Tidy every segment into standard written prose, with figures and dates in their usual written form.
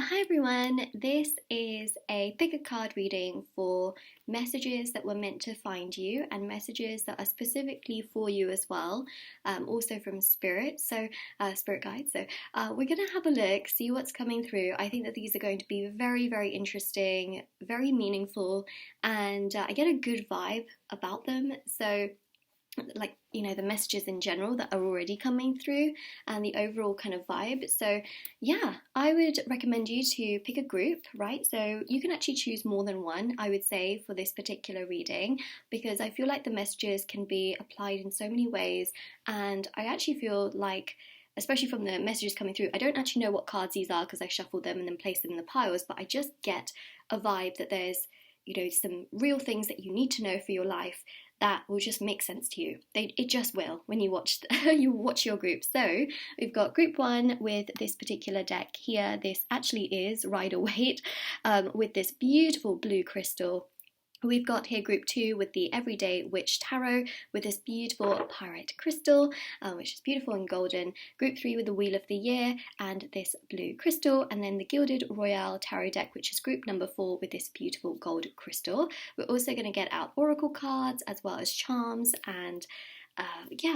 Hi everyone, this is a pick a card reading for messages that were meant to find you and messages that are specifically for you as well, also from Spirit, Spirit Guides. We're going to have a look, see what's coming through. I think that these are going to be very, very interesting, very meaningful, and I get a good vibe about them. So the messages in general that are already coming through and the overall kind of vibe. So yeah, I would recommend you to pick a group, right? So you can actually choose more than one, I would say, for this particular reading, because I feel like the messages can be applied in so many ways, and I actually feel like, especially from the messages coming through, I don't actually know what cards these are because I shuffled them and then placed them in the piles, but I just get a vibe that there's some real things that you need to know for your life that will just make sense to you. It just will when you watch your group. So we've got group one with this particular deck here. This actually is Rider-Waite with this beautiful blue crystal. We've got here group two with the Everyday Witch Tarot with this beautiful pyrite crystal, which is beautiful and golden. Group three with the Wheel of the Year and this blue crystal. And then the Gilded Royale Tarot deck, which is group number four with this beautiful gold crystal. We're also going to get out oracle cards as well as charms, and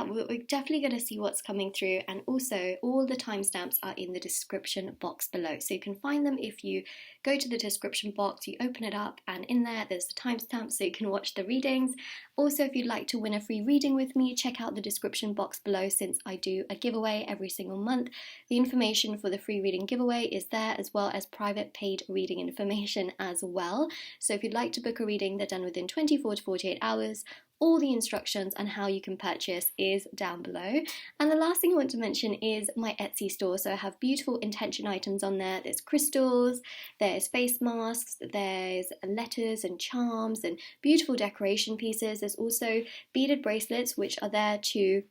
we're definitely going to see what's coming through, and also all the timestamps are in the description box below, so you can find them if you go to the description box, you open it up, and in there's the timestamps so you can watch the readings. Also, if you'd like to win a free reading with me, check out the description box below, since I do a giveaway every single month. The information for the free reading giveaway is there, as well as private paid reading information as well. So if you'd like to book a reading, they're done within 24 to 48 hours. All the instructions on how you can purchase is down below. And the last thing I want to mention is my Etsy store. So I have beautiful intention items on there. There's crystals, there's face masks, there's letters and charms and beautiful decoration pieces. There's also beaded bracelets, which are there to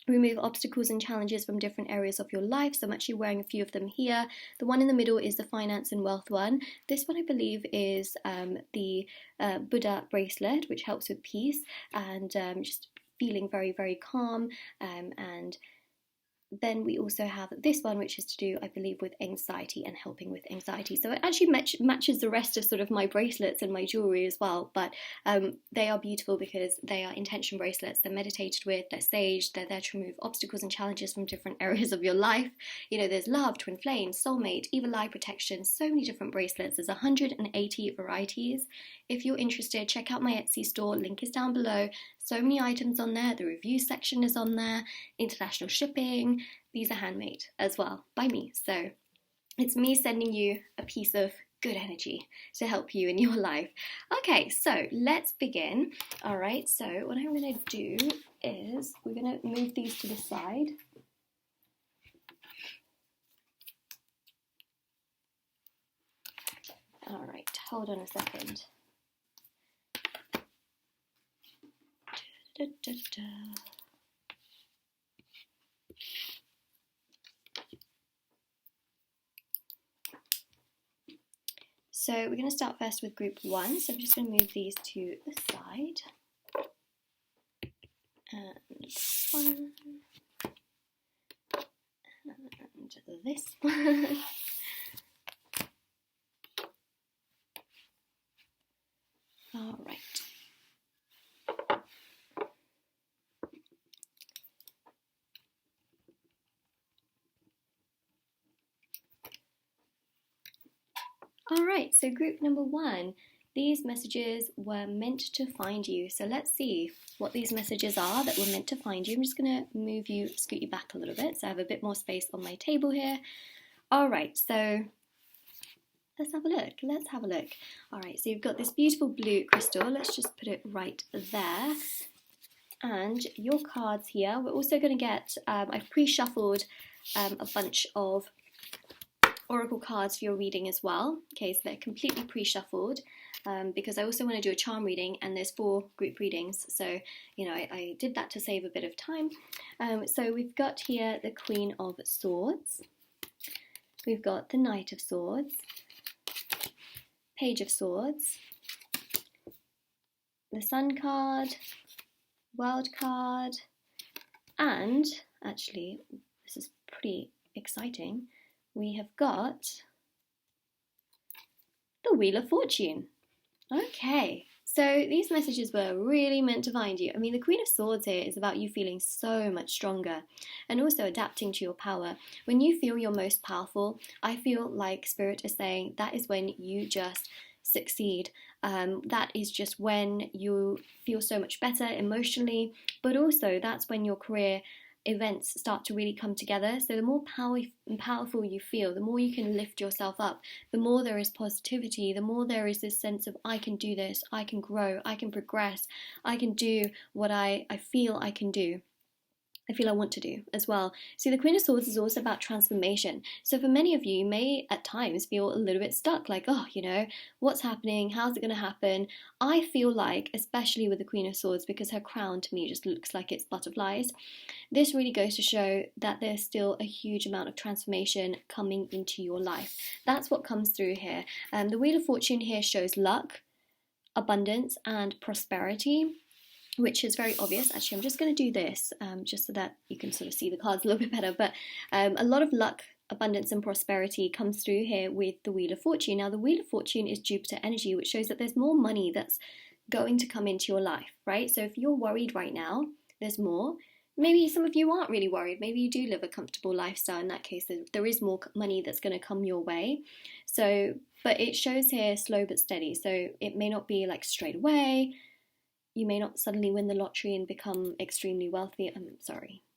remove obstacles and challenges from different areas of your life. So I'm actually wearing a few of them here. The one in the middle is the finance and wealth one. This one I believe is the Buddha bracelet, which helps with peace and just feeling very, very calm. And then we also have this one, which is to do, I believe, with anxiety and helping with anxiety. So it actually matches the rest of sort of my bracelets and my jewellery as well. But they are beautiful because they are intention bracelets. They're meditated with, they're saged, they're there to remove obstacles and challenges from different areas of your life. There's love, TwinFlame, Soulmate, evil eye protection, so many different bracelets. There's 180 varieties. If you're interested, check out my Etsy store. Link is down below. So many items on there. The review section is on there. International shipping. These are handmade as well by me. So it's me sending you a piece of good energy to help you in your life. Okay, so let's begin. All right, so what I'm going to do is we're going to move these to the side. All right, hold on a second. So we're going to start first with group one. So I'm just going to move these to the side. And this one. And this one. All right. Alright, so group number one, these messages were meant to find you. So let's see what these messages are that were meant to find you. I'm just going to scoot you back a little bit so I have a bit more space on my table here. Alright, so let's have a look. Alright, so you've got this beautiful blue crystal. Let's just put it right there. And your cards here, we're also going to get, I've pre-shuffled a bunch of oracle cards for your reading as well. Okay, so they're completely pre-shuffled because I also want to do a charm reading, and there's 4 group readings, so I did that to save a bit of time. So we've got here the Queen of Swords, we've got the Knight of Swords, Page of Swords, the Sun card, World card, and actually this is pretty exciting, we have got the Wheel of Fortune. Okay, so these messages were really meant to find you. I mean, the Queen of Swords here is about you feeling so much stronger and also adapting to your power. When you feel your most powerful, I feel like Spirit is saying that is when you just succeed. That is just when you feel so much better emotionally, but also that's when your career events start to really come together. So the more powerful you feel, the more you can lift yourself up, the more there is positivity, the more there is this sense of I can do this, I can grow, I can progress, I can do what I feel I can do. I feel I want to do as well. See, the Queen of Swords is also about transformation. So for many of you, you may at times feel a little bit stuck, like, oh, what's happening? How's it going to happen? I feel like, especially with the Queen of Swords, because her crown to me just looks like it's butterflies, this really goes to show that there's still a huge amount of transformation coming into your life. That's what comes through here. The Wheel of Fortune here shows luck, abundance, and prosperity, which is very obvious. Actually, I'm just going to do this just so that you can sort of see the cards a little bit better. But a lot of luck, abundance, and prosperity comes through here with the Wheel of Fortune. Now, the Wheel of Fortune is Jupiter energy, which shows that there's more money that's going to come into your life, right? So if you're worried right now, there's more. Maybe some of you aren't really worried. Maybe you do live a comfortable lifestyle. In that case, there is more money that's going to come your way. So, but it shows here slow but steady. So it may not be like straight away. You may not suddenly win the lottery and become extremely wealthy.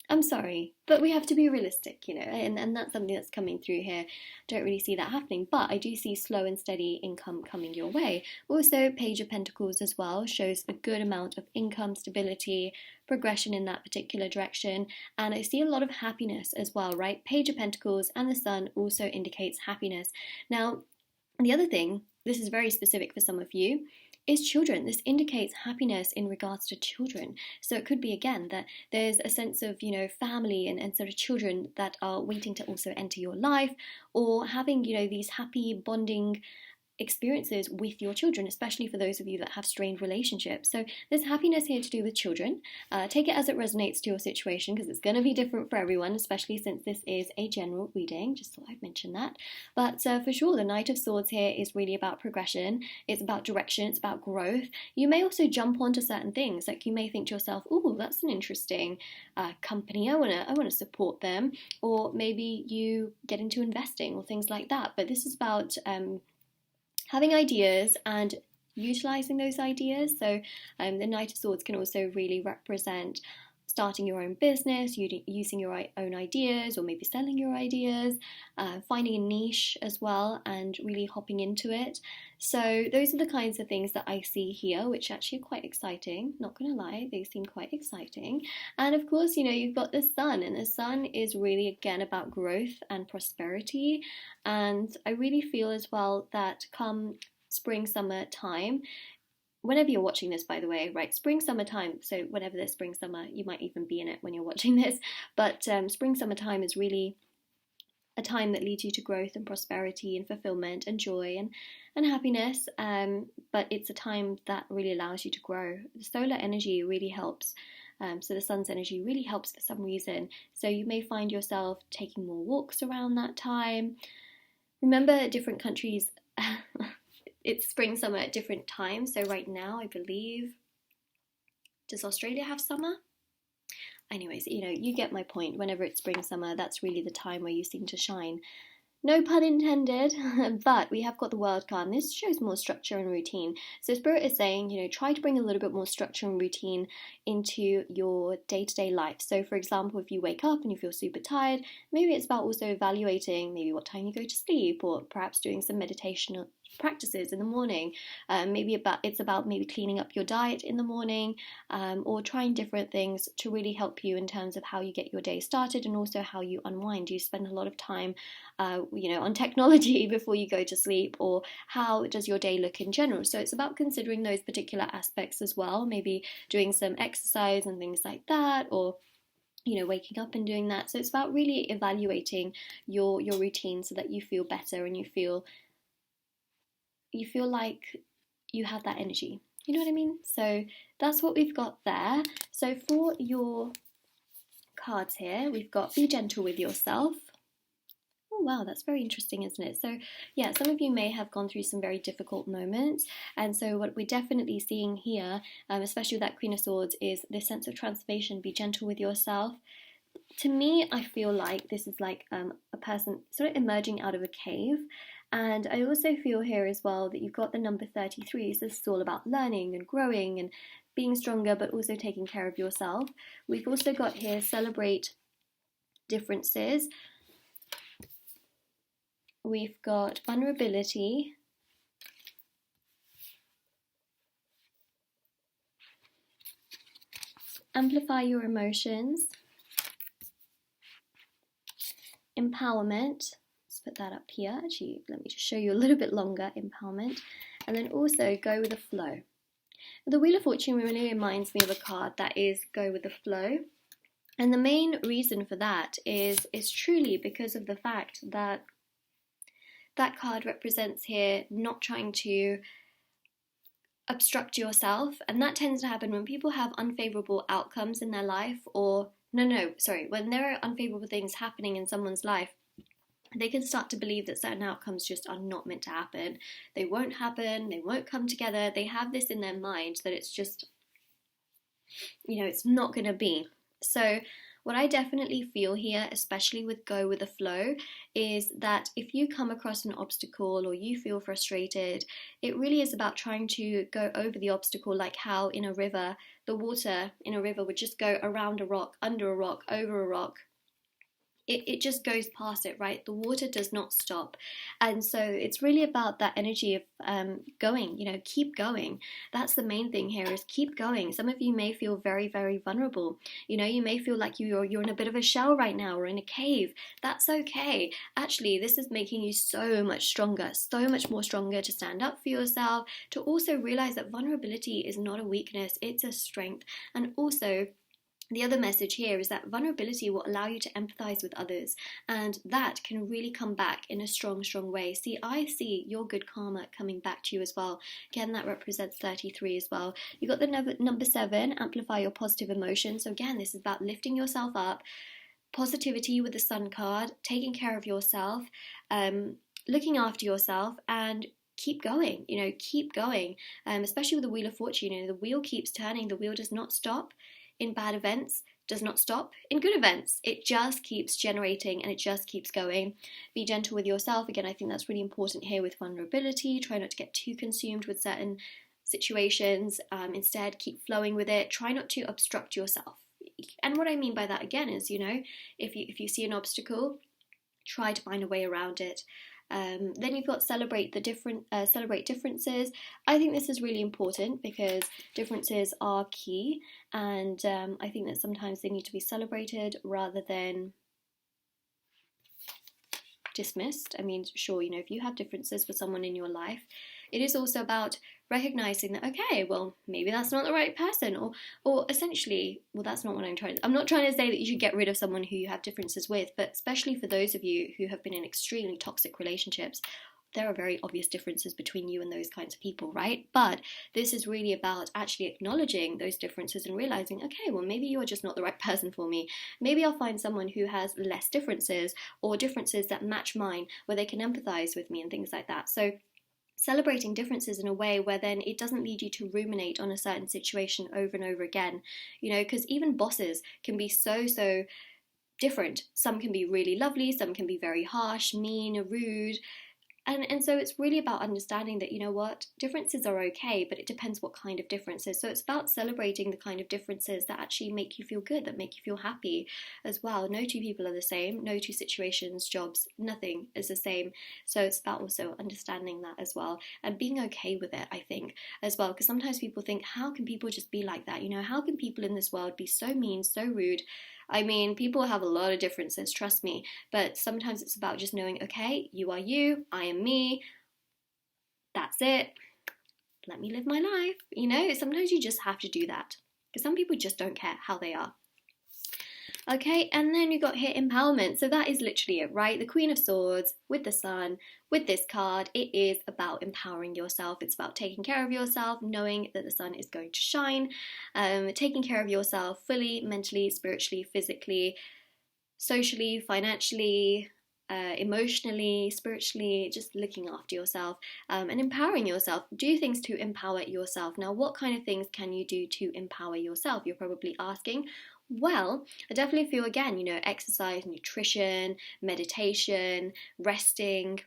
I'm sorry, but we have to be realistic, and that's something that's coming through here. Don't really see that happening, but I do see slow and steady income coming your way. Also, Page of Pentacles as well shows a good amount of income, stability, progression in that particular direction, and I see a lot of happiness as well, right? Page of Pentacles and the Sun also indicates happiness. Now, the other thing, this is very specific for some of you, is children. This indicates happiness in regards to children. So it could be, again, that there's a sense of, family and sort of children that are waiting to also enter your life, or having, these happy bonding experiences with your children, especially for those of you that have strained relationships. So there's happiness here to do with children. Take it as it resonates to your situation, because it's going to be different for everyone, especially since this is a general reading. Just thought I'd mention that. But for sure, the Knight of Swords here is really about progression. It's about direction. It's about growth. You may also jump onto certain things. Like you may think to yourself, oh, that's an interesting company. I want to support them. Or maybe you get into investing or things like that. But this is about having ideas and utilizing those ideas. So the Knight of Swords can also really represent starting your own business, using your own ideas, or maybe selling your ideas, finding a niche as well and really hopping into it. So those are the kinds of things that I see here, which actually are quite exciting. Not going to lie, they seem quite exciting. And of course, you've got the Sun, and the Sun is really, again, about growth and prosperity. And I really feel as well that come spring, summer time, whenever you're watching this, by the way, right, spring, summer time, so whenever there's spring, summer, you might even be in it when you're watching this, but spring, summer time is really a time that leads you to growth and prosperity and fulfillment and joy and happiness, but it's a time that really allows you to grow. The solar energy really helps. So the Sun's energy really helps for some reason. So you may find yourself taking more walks around that time. Remember, different countries, it's spring, summer at different times. So right now, I believe, does Australia have summer? Anyways, you get my point. Whenever it's spring, summer, that's really the time where you seem to shine. No pun intended, but we have got the World card, and this shows more structure and routine. So Spirit is saying, try to bring a little bit more structure and routine into your day-to-day life. So for example, if you wake up and you feel super tired, maybe it's about also evaluating maybe what time you go to sleep, or perhaps doing some meditation practices in the morning. Maybe it's about maybe cleaning up your diet in the morning, or trying different things to really help you in terms of how you get your day started and also how you unwind. Do you spend a lot of time on technology before you go to sleep, or how does your day look in general? So it's about considering those particular aspects as well, maybe doing some exercise and things like that, or waking up and doing that. So it's about really evaluating your routine so that you feel better and you feel like you have that energy. You know what I mean? So that's what we've got there. So for your cards here, we've got Be Gentle with Yourself, Oh, wow, that's very interesting, isn't it? So, yeah, some of you may have gone through some very difficult moments. And so, what we're definitely seeing here, especially with that Queen of Swords, is this sense of transformation. Be gentle with yourself. To me, I feel like this is like a person sort of emerging out of a cave. And I also feel here as well that you've got the number 33. So, this is all about learning and growing and being stronger, but also taking care of yourself. We've also got here celebrate differences. We've got vulnerability, amplify your emotions, empowerment. Let's put that up here. Actually, let me just show you a little bit longer. Empowerment, and then also go with the flow. The Wheel of Fortune really reminds me of a card that is go with the flow. And the main reason for that is truly because of the fact that that card represents here not trying to obstruct yourself, and that tends to happen when people have unfavorable outcomes in their life, or when there are unfavorable things happening in someone's life, they can start to believe that certain outcomes just are not meant to happen. They won't happen, they won't come together. They have this in their mind that it's just, it's not going to be. So what I definitely feel here, especially with go with the flow, is that if you come across an obstacle or you feel frustrated, it really is about trying to go over the obstacle, like how in a river, the water in a river would just go around a rock, under a rock, over a rock. It just goes past it, right? The water does not stop. And so it's really about that energy of going, keep going. That's the main thing here, is keep going. Some of you may feel very, very vulnerable. You may feel like you're in a bit of a shell right now, or in a cave. That's okay. Actually, this is making you so much stronger, so much more stronger to stand up for yourself, to also realize that vulnerability is not a weakness, it's a strength. And also, the other message here is that vulnerability will allow you to empathize with others, and that can really come back in a strong, strong way. See, I see your good karma coming back to you as well. Again, that represents 33 as well. You got the number 7, amplify your positive emotions. So again, this is about lifting yourself up, positivity with the Sun card, taking care of yourself, looking after yourself, and keep going, keep going. Especially with the Wheel of Fortune, the wheel keeps turning, the wheel does not stop. In bad events, does not stop. In good events, it just keeps generating and it just keeps going. Be gentle with yourself. Again, I think that's really important here with vulnerability. Try not to get too consumed with certain situations. Instead, keep flowing with it. Try not to obstruct yourself. And what I mean by that, again, is, if you see an obstacle, try to find a way around it. Then you've got celebrate differences. I think this is really important because differences are key, and I think that sometimes they need to be celebrated rather than dismissed. I mean, sure, if you have differences with someone in your life, it is also about recognizing that, okay, well, maybe that's not the right person, or essentially, well, that's not what I'm not trying to say that you should get rid of someone who you have differences with, but especially for those of you who have been in extremely toxic relationships, there are very obvious differences between you and those kinds of people, right? But this is really about actually acknowledging those differences and realizing, okay, well, maybe you're just not the right person for me. Maybe I'll find someone who has less differences, or differences that match mine, where they can empathize with me and things like that. So celebrating differences in a way where then it doesn't lead you to ruminate on a certain situation over and over again, because even bosses can be so different. Some can be really lovely, some can be very harsh, mean, rude. And so it's really about understanding that, differences are okay, but it depends what kind of differences. So it's about celebrating the kind of differences that actually make you feel good, that make you feel happy as well. No two people are the same, no two situations, jobs, nothing is the same. So it's about also understanding that as well, and being okay with it, I think, as well. Because sometimes people think, how can people just be like that? How can people in this world be so mean, so rude? I mean, people have a lot of differences, trust me, but sometimes it's about just knowing, okay, you are you, I am me, that's it, let me live my life, sometimes you just have to do that, because some people just don't care how they are. Okay, and then you got here empowerment. So that is literally it, right? The Queen of Swords with the Sun, with this card, it is about empowering yourself. It's about taking care of yourself, knowing that the sun is going to shine, taking care of yourself fully, mentally, spiritually, physically, socially, financially, emotionally, spiritually, just looking after yourself and empowering yourself. Do things to empower yourself. Now, what kind of things can you do to empower yourself? You're probably asking. Well, I definitely feel, again, you know, exercise, nutrition, meditation, resting,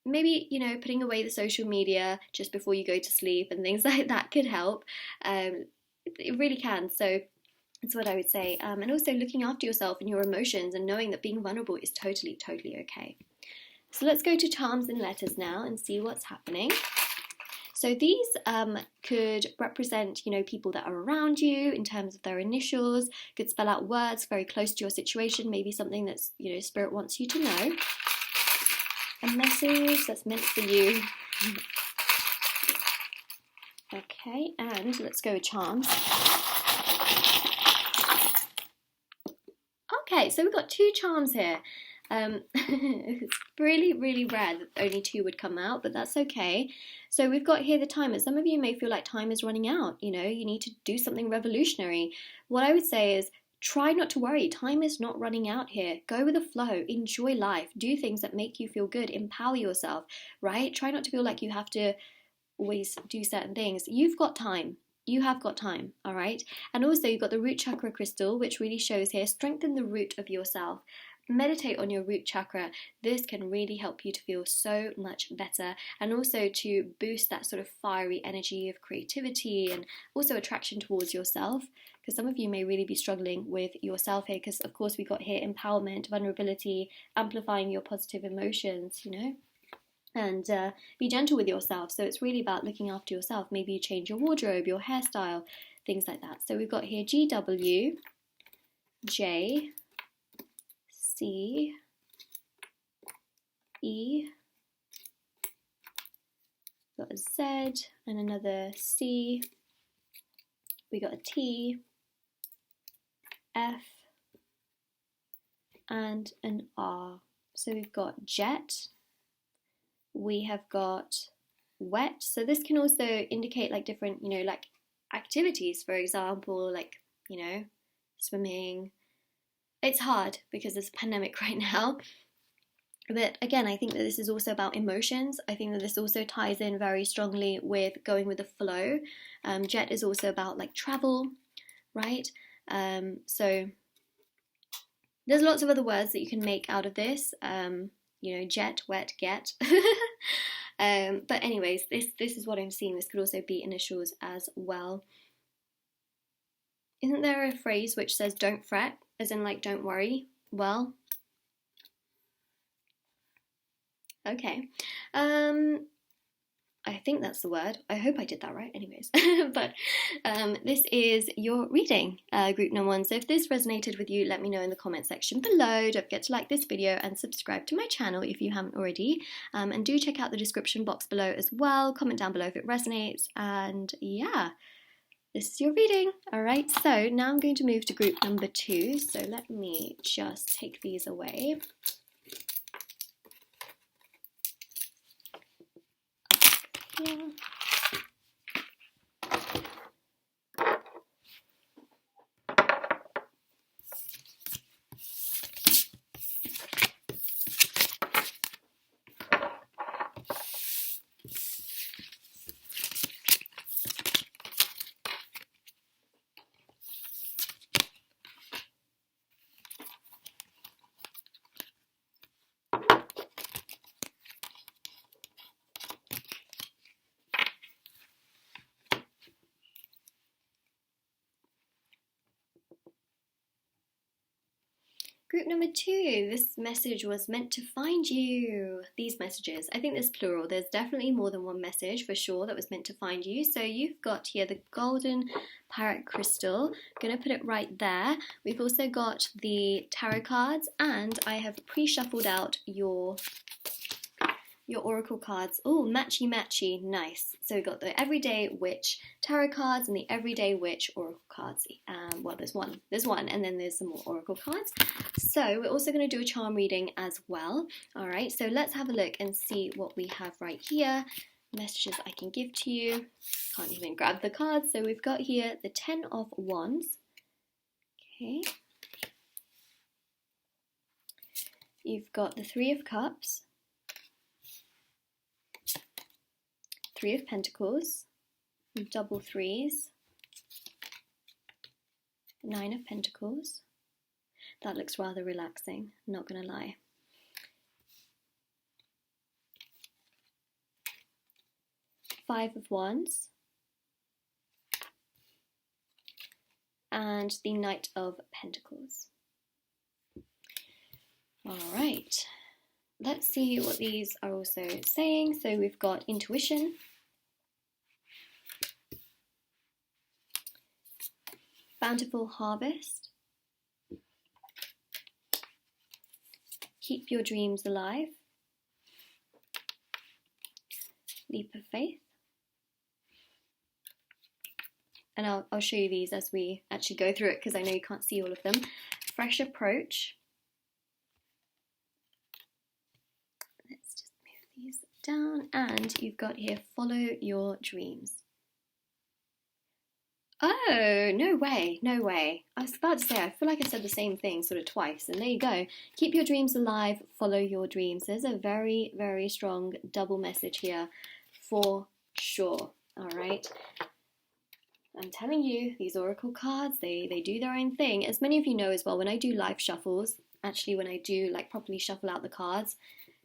maybe, you know, putting away the social media just before you go to sleep and things like that could help. It really can. So that's what I would say. And also looking after yourself and your emotions and knowing that being vulnerable is totally, totally okay. So let's go to charms and letters now and see what's happening. So these could represent, you know, people that are around you in terms of their initials, could spell out words very close to your situation, maybe something that's, you know, Spirit wants you to know. A message that's meant for you. Okay, and let's go with charms. Okay, so we've got 2 charms here. It's really, really rare that only 2 would come out, but that's okay. So we've got here the timer. Some of you may feel like time is running out, you know, you need to do something revolutionary. What I would say is try not to worry. Time is not running out here. Go with the flow. Enjoy life. Do things that make you feel good. Empower yourself, right? Try not to feel like you have to always do certain things. You've got time. You have got time, all right? And also you've got the root chakra crystal, which really shows here, strengthen the root of yourself. Meditate on your root chakra. This can really help you to feel so much better, and also to boost that sort of fiery energy of creativity and also attraction towards yourself, because some of you may really be struggling with yourself here, because of course we got here empowerment, vulnerability, amplifying your positive emotions, you know, and be gentle with yourself. So it's really about looking after yourself. Maybe you change your wardrobe, your hairstyle, things like that. So we've got here GW, J, C, E, got a Z and another C, we got a T, F, and an R. So we've got jet, we have got wet. So this can also indicate like different, you know, like activities, for example, like, you know, swimming. It's hard because there's a pandemic right now. But again, I think that this is also about emotions. I think that this also ties in very strongly with going with the flow. Jet is also about like travel, right? So there's lots of other words that you can make out of this. You know, jet, wet, get. But anyways, this is what I'm seeing. This could also be initials as well. Isn't there a phrase which says don't fret, as in like don't worry? Well, okay. I think that's the word. I hope I did that right anyways. But this is your reading, group number 1. So if this resonated with you, let me know in the comment section below. Don't forget to like this video and subscribe to my channel if you haven't already. And do check out the description box below as well. Comment down below if it resonates. And yeah, this is your reading. All right, so now I'm going to move to group number 2. So let me just take these away. Yeah. Group number 2, this message was meant to find you. These messages, I think there's plural. There's definitely more than one message for sure that was meant to find you. So you've got here the golden parrot crystal. I'm going to put it right there. We've also got the tarot cards, and I have pre-shuffled out your oracle cards. Oh, matchy matchy, nice. So we've got the Everyday Witch tarot cards and the Everyday Witch oracle cards. Well, there's one, and then there's some more oracle cards. So we're also going to do a charm reading as well. All right, so let's have a look and see what we have right here. Messages I can give to you. Can't even grab the cards. So we've got here the 10 of Wands. Okay. you've got the Three of Cups, Three of Pentacles, double threes, Nine of Pentacles. That looks rather relaxing, not gonna lie. Five of Wands, and the Knight of Pentacles. All right, let's see what these are also saying. So we've got intuition, bountiful harvest, keep your dreams alive, leap of faith. And I'll show you these as we actually go through it, because I know you can't see all of them. Fresh approach. Let's just move these down. And you've got here, follow your dreams. Oh, no way, no way. I was about to say, I feel like I said the same thing sort of twice. And there you go. Keep your dreams alive, follow your dreams. There's a very, very strong double message here for sure. All right. I'm telling you, these oracle cards, they do their own thing. As many of you know as well, when I do live shuffles, actually when I do like properly shuffle out the cards,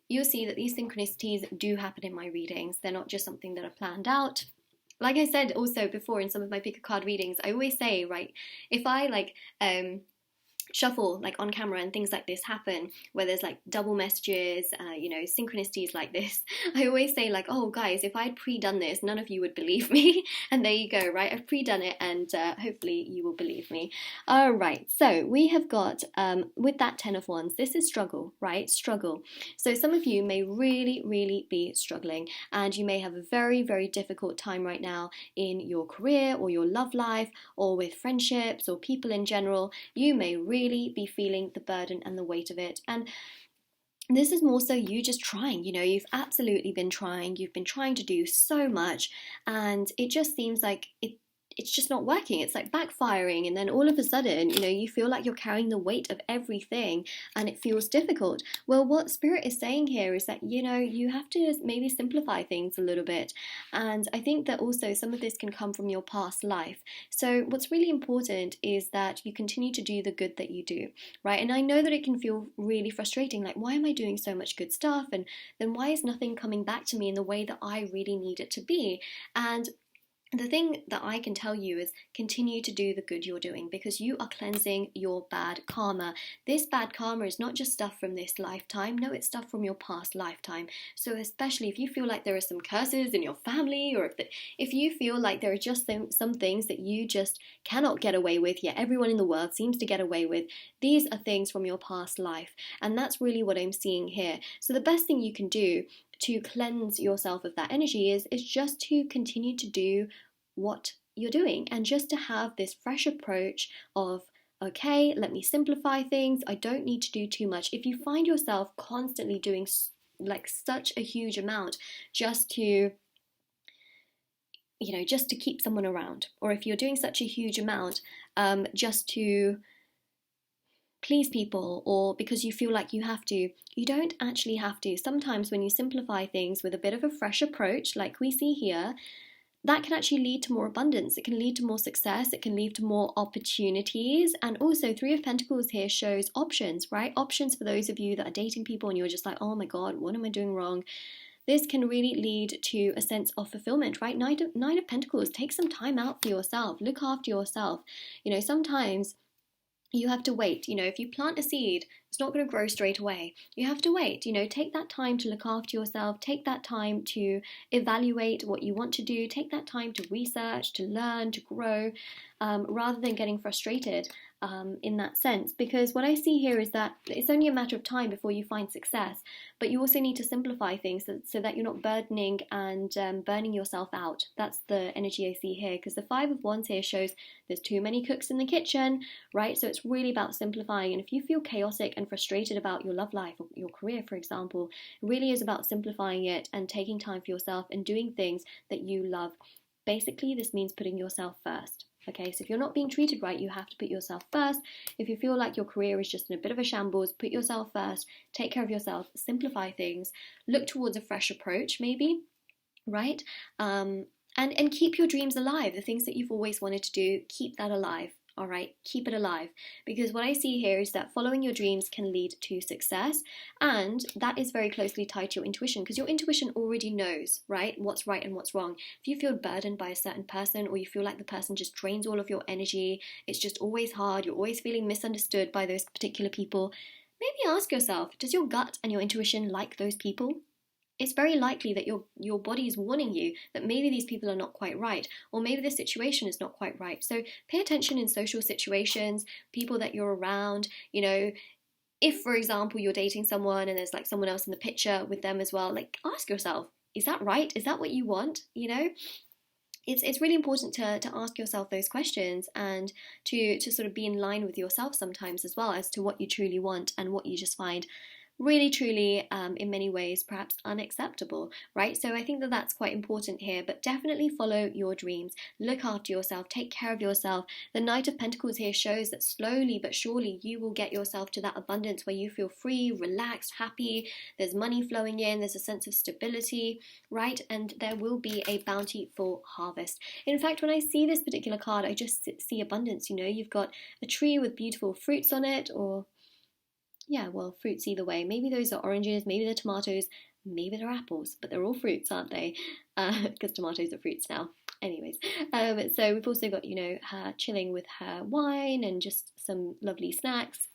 you'll see that these synchronicities do happen in my readings. They're not just something that are planned out. Like I said also before in some of my pick a card readings, I always say, right, if I like shuffle like on camera and things like this happen where there's like double messages, you know, synchronicities like this, I always say like, oh guys, if I'd pre-done this, none of you would believe me. And there you go, right? I've pre-done it, and hopefully you will believe me. All right, so we have got with that Ten of Wands, this is struggle, right? Struggle. So some of you may really be struggling, and you may have a very difficult time right now in your career or your love life or with friendships or people in general. You may really be feeling the burden and the weight of it, and this is more so you just trying, you know, you've absolutely been trying, you've been trying to do so much, and it just seems like it's just not working. It's like backfiring, and then all of a sudden, you know, you feel like you're carrying the weight of everything and it feels difficult. Well, what Spirit is saying here is that, you know, you have to maybe simplify things a little bit. And I think that also some of this can come from your past life. So what's really important is that you continue to do the good that you do, right? And I know that it can feel really frustrating, like, why am I doing so much good stuff? And then why is nothing coming back to me in the way that I really need it to be? And the thing that I can tell you is continue to do the good you're doing, because you are cleansing your bad karma. This bad karma is not just stuff from this lifetime. No, it's stuff from your past lifetime. So especially if you feel like there are some curses in your family, or if you feel like there are just some things that you just cannot get away with, yet everyone in the world seems to get away with, these are things from your past life. And that's really what I'm seeing here. So the best thing you can do to cleanse yourself of that energy is just to continue to do what you're doing, and just to have this fresh approach of, okay, let me simplify things. I don't need to do too much. If you find yourself constantly doing like such a huge amount just to, you know, just to keep someone around, or if you're doing such a huge amount just to please people, or because you feel like you have to, you don't actually have to. Sometimes when you simplify things with a bit of a fresh approach, like we see here, that can actually lead to more abundance. It can lead to more success. It can lead to more opportunities. And also, Three of Pentacles here shows options, right? Options for those of you that are dating people and you're just like, oh my God, what am I doing wrong? This can really lead to a sense of fulfillment, right? Nine of Pentacles, take some time out for yourself. Look after yourself. You know, sometimes you have to wait. You know, if you plant a seed, it's not going to grow straight away. You have to wait. You know, take that time to look after yourself. Take that time to evaluate what you want to do. Take that time to research, to learn, to grow, rather than getting frustrated in that sense. Because what I see here is that it's only a matter of time before you find success, but you also need to simplify things so that you're not burdening and burning yourself out. That's the energy I see here, because the Five of Wands here shows there's too many cooks in the kitchen, right? So it's really about simplifying. And if you feel chaotic and frustrated about your love life or your career, for example, it really is about simplifying it and taking time for yourself and doing things that you love. Basically, this means putting yourself first. Okay, so if you're not being treated right, you have to put yourself first. If you feel like your career is just in a bit of a shambles, put yourself first, take care of yourself, simplify things, look towards a fresh approach maybe, right? And keep your dreams alive. The things that you've always wanted to do, keep that alive. All right, keep it alive, because what I see here is that following your dreams can lead to success, and that is very closely tied to your intuition, because your intuition already knows, right, what's right and what's wrong. If you feel burdened by a certain person, or you feel like the person just drains all of your energy, it's just always hard, you're always feeling misunderstood by those particular people, maybe ask yourself, does your gut and your intuition like those people? It's very likely that your body is warning you that maybe these people are not quite right, or maybe the situation is not quite right. So pay attention in social situations, people that you're around, you know. If, for example, you're dating someone and there's like someone else in the picture with them as well, like ask yourself, is that right? Is that what you want? You know, it's really important to ask yourself those questions, and to sort of be in line with yourself sometimes as well, as to what you truly want and what you just find really truly in many ways perhaps unacceptable, right? So I think that that's quite important here, but definitely follow your dreams, look after yourself, take care of yourself. The Knight of Pentacles here shows that slowly but surely you will get yourself to that abundance where you feel free, relaxed, happy, there's money flowing in, there's a sense of stability, right? And there will be a bountiful harvest. In fact, when I see this particular card, I just see abundance. You know, you've got a tree with beautiful fruits on it, or yeah, well, fruits either way. Maybe those are oranges, maybe they're tomatoes, maybe they're apples, but they're all fruits, aren't they? Because tomatoes are fruits now. Anyways, so we've also got, you know, her chilling with her wine and just some lovely snacks.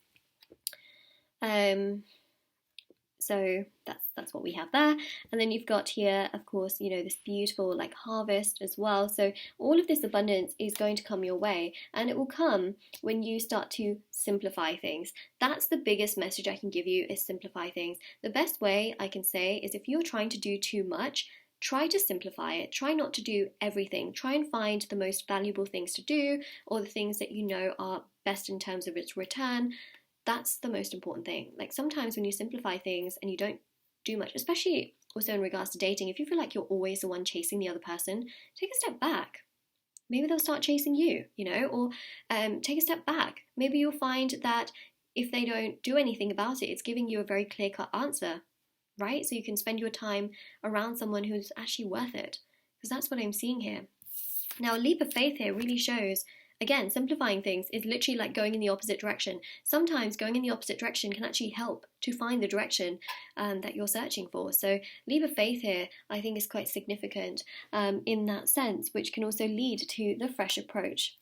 So that's what we have there. And then you've got here, of course, you know, this beautiful like harvest as well. So all of this abundance is going to come your way, and it will come when you start to simplify things. That's the biggest message I can give you, is simplify things. The best way I can say is, if you're trying to do too much, try to simplify it. Try not to do everything. Try and find the most valuable things to do, or the things that you know are best in terms of its return. That's the most important thing. Like sometimes when you simplify things and you don't do much, especially also in regards to dating, if you feel like you're always the one chasing the other person, take a step back. Maybe they'll start chasing you, you know, or take a step back. Maybe you'll find that if they don't do anything about it, it's giving you a very clear-cut answer, right? So you can spend your time around someone who's actually worth it, because that's what I'm seeing here. Now, a leap of faith here really shows, again, simplifying things is literally like going in the opposite direction. Sometimes going in the opposite direction can actually help to find the direction that you're searching for. So leap of faith here, I think, is quite significant in that sense, which can also lead to the fresh approach.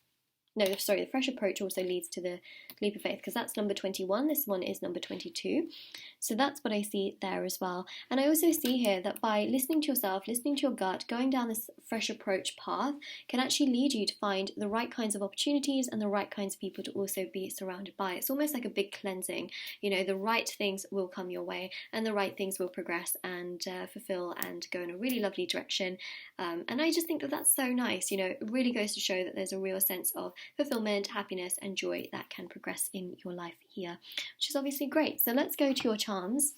No, sorry, the fresh approach also leads to the leap of faith, because that's number 21. This one is number 22. So that's what I see there as well. And I also see here that by listening to yourself, listening to your gut, going down this fresh approach path can actually lead you to find the right kinds of opportunities and the right kinds of people to also be surrounded by. It's almost like a big cleansing. You know, the right things will come your way, and the right things will progress and fulfill and go in a really lovely direction. And I just think that that's so nice. You know, it really goes to show that there's a real sense of fulfillment, happiness, and joy that can progress in your life here, which is obviously great. So let's go to your charms.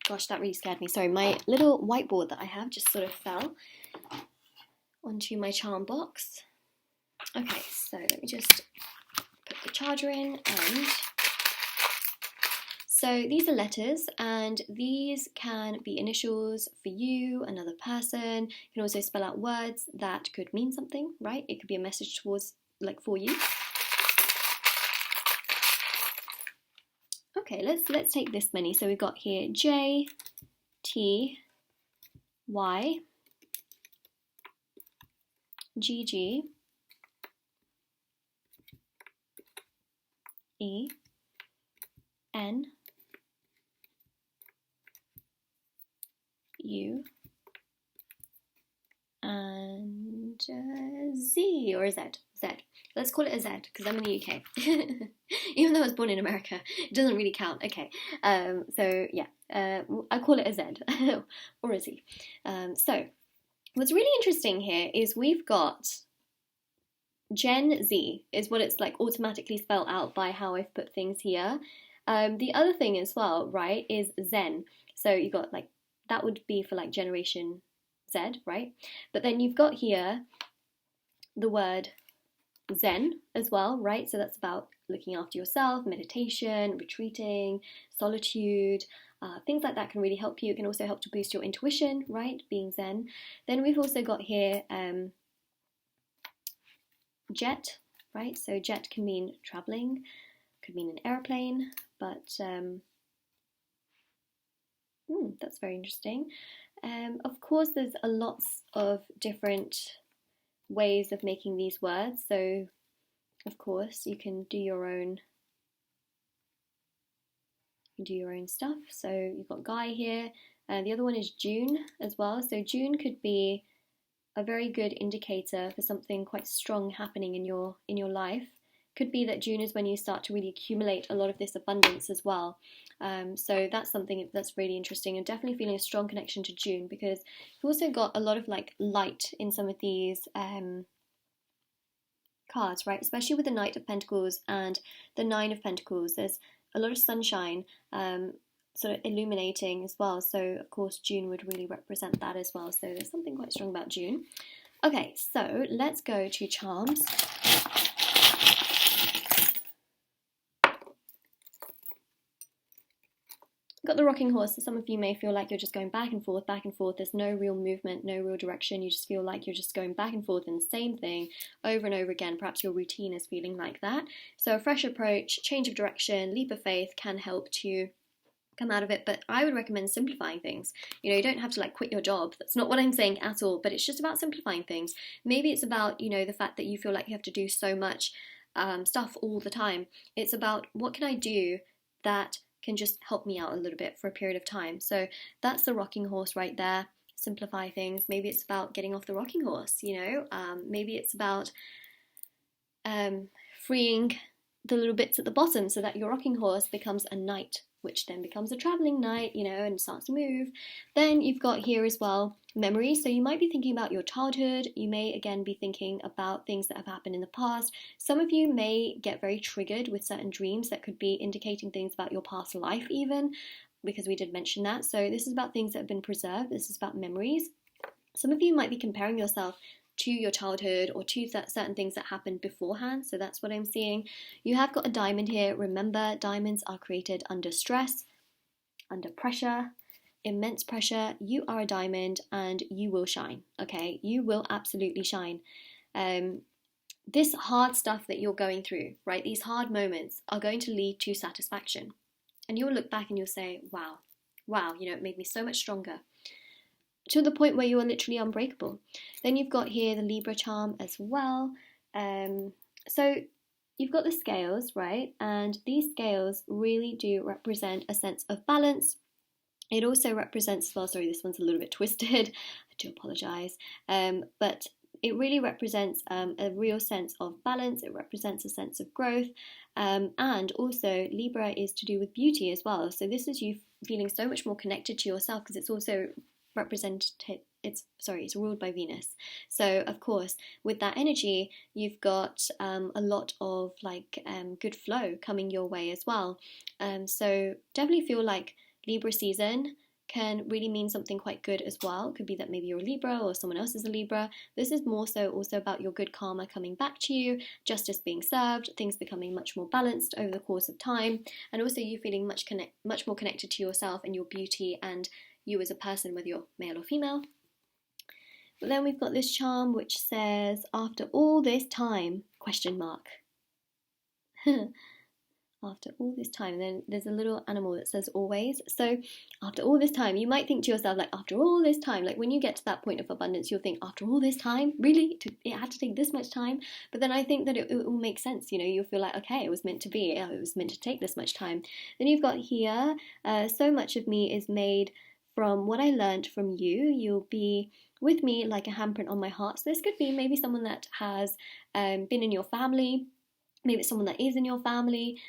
Gosh, that really scared me. Sorry, my little whiteboard that I have just sort of fell onto my charm box. Okay, so let me just put the charger in, and so these are letters, and these can be initials for you, another person. You can also spell out words that could mean something, right? It could be a message towards, like, for you. Okay, let's take this many. So we've got here J, T, Y, G, G, E, N, U, and Z, or Z. Z. Let's call it a Z, because I'm in the UK. Even though I was born in America, it doesn't really count. Okay, so yeah, I call it a Z, or a Z. So what's really interesting here is we've got Gen Z, is what it's like automatically spelled out by how I've put things here. The other thing as well, right, is Zen. So you got like, that would be for like Generation Z, right? But then you've got here the word Zen as well, right? So that's about looking after yourself, meditation, retreating, solitude, things like that can really help you. It can also help to boost your intuition, right? Being Zen. Then we've also got here jet, right? So jet can mean traveling, could mean an airplane, but that's very interesting. Of course, there's a lots of different ways of making these words. So, of course, you can do your own. You can do your own stuff. So you've got Guy here. The other one is June as well. So June could be a very good indicator for something quite strong happening in your life. Could be that June is when you start to really accumulate a lot of this abundance as well. So that's something that's really interesting, and definitely feeling a strong connection to June, because you've also got a lot of like light in some of these cards, right? Especially with the Knight of Pentacles and the Nine of Pentacles. There's a lot of sunshine sort of illuminating as well. So of course June would really represent that as well. So there's something quite strong about June. Okay, so let's go to charms. Got the rocking horse. So some of you may feel like you're just going back and forth, back and forth. There's no real movement, no real direction. You just feel like you're just going back and forth in the same thing over and over again. Perhaps your routine is feeling like that. So a fresh approach, change of direction, leap of faith can help to come out of it. But I would recommend simplifying things. You don't have to like quit your job. That's not what I'm saying at all, but it's just about simplifying things. Maybe it's about, the fact that you feel like you have to do so much stuff all the time. It's about, what can I do that can just help me out a little bit for a period of time. So that's the rocking horse right there. Simplify things. Maybe it's about getting off the rocking horse, maybe it's about freeing the little bits at the bottom so that your rocking horse becomes a knight, which then becomes a traveling knight, and starts to move. Then you've got here as well memories. So you might be thinking about your childhood. You may again be thinking about things that have happened in the past. Some of you may get very triggered with certain dreams that could be indicating things about your past life even, because we did mention that. So this is about things that have been preserved. This is about memories. Some of you might be comparing yourself to your childhood or to certain things that happened beforehand. So that's what I'm seeing. You have got a diamond here. Remember, diamonds are created under stress, under pressure, immense pressure. You are a diamond and you will shine, okay? You will absolutely shine. This hard stuff that you're going through, right? These hard moments are going to lead to satisfaction. And you'll look back and you'll say, wow, it made me so much stronger, to the point where you are literally unbreakable. Then you've got here the Libra charm as well. So you've got the scales, right? And these scales really do represent a sense of balance. It also represents, well, sorry, this one's a little bit twisted. I do apologise. But it really represents a real sense of balance. It represents a sense of growth. And also Libra is to do with beauty as well. So this is you feeling so much more connected to yourself, because it's also it's ruled by Venus. So of course with that energy you've got a lot of good flow coming your way as well. So definitely feel like Libra season can really mean something quite good as well. It could be that maybe you're a Libra or someone else is a Libra. This is more so also about your good karma coming back to you, justice being served, things becoming much more balanced over the course of time, and also you feeling much more connected to yourself and your beauty and you as a person, whether you're male or female. But then we've got this charm which says, after all this time, question mark. After all this time. And then there's a little animal that says always. So after all this time, you might think to yourself, after all this time, when you get to that point of abundance, you'll think, after all this time, really? It had to take this much time? But then I think that it will make sense, you'll feel like, okay, it was meant to be, it was meant to take this much time. Then you've got here, so much of me is made from what I learned from you. You'll be with me like a handprint on my heart. So this could be maybe someone that has been in your family, maybe it's someone that is in your family,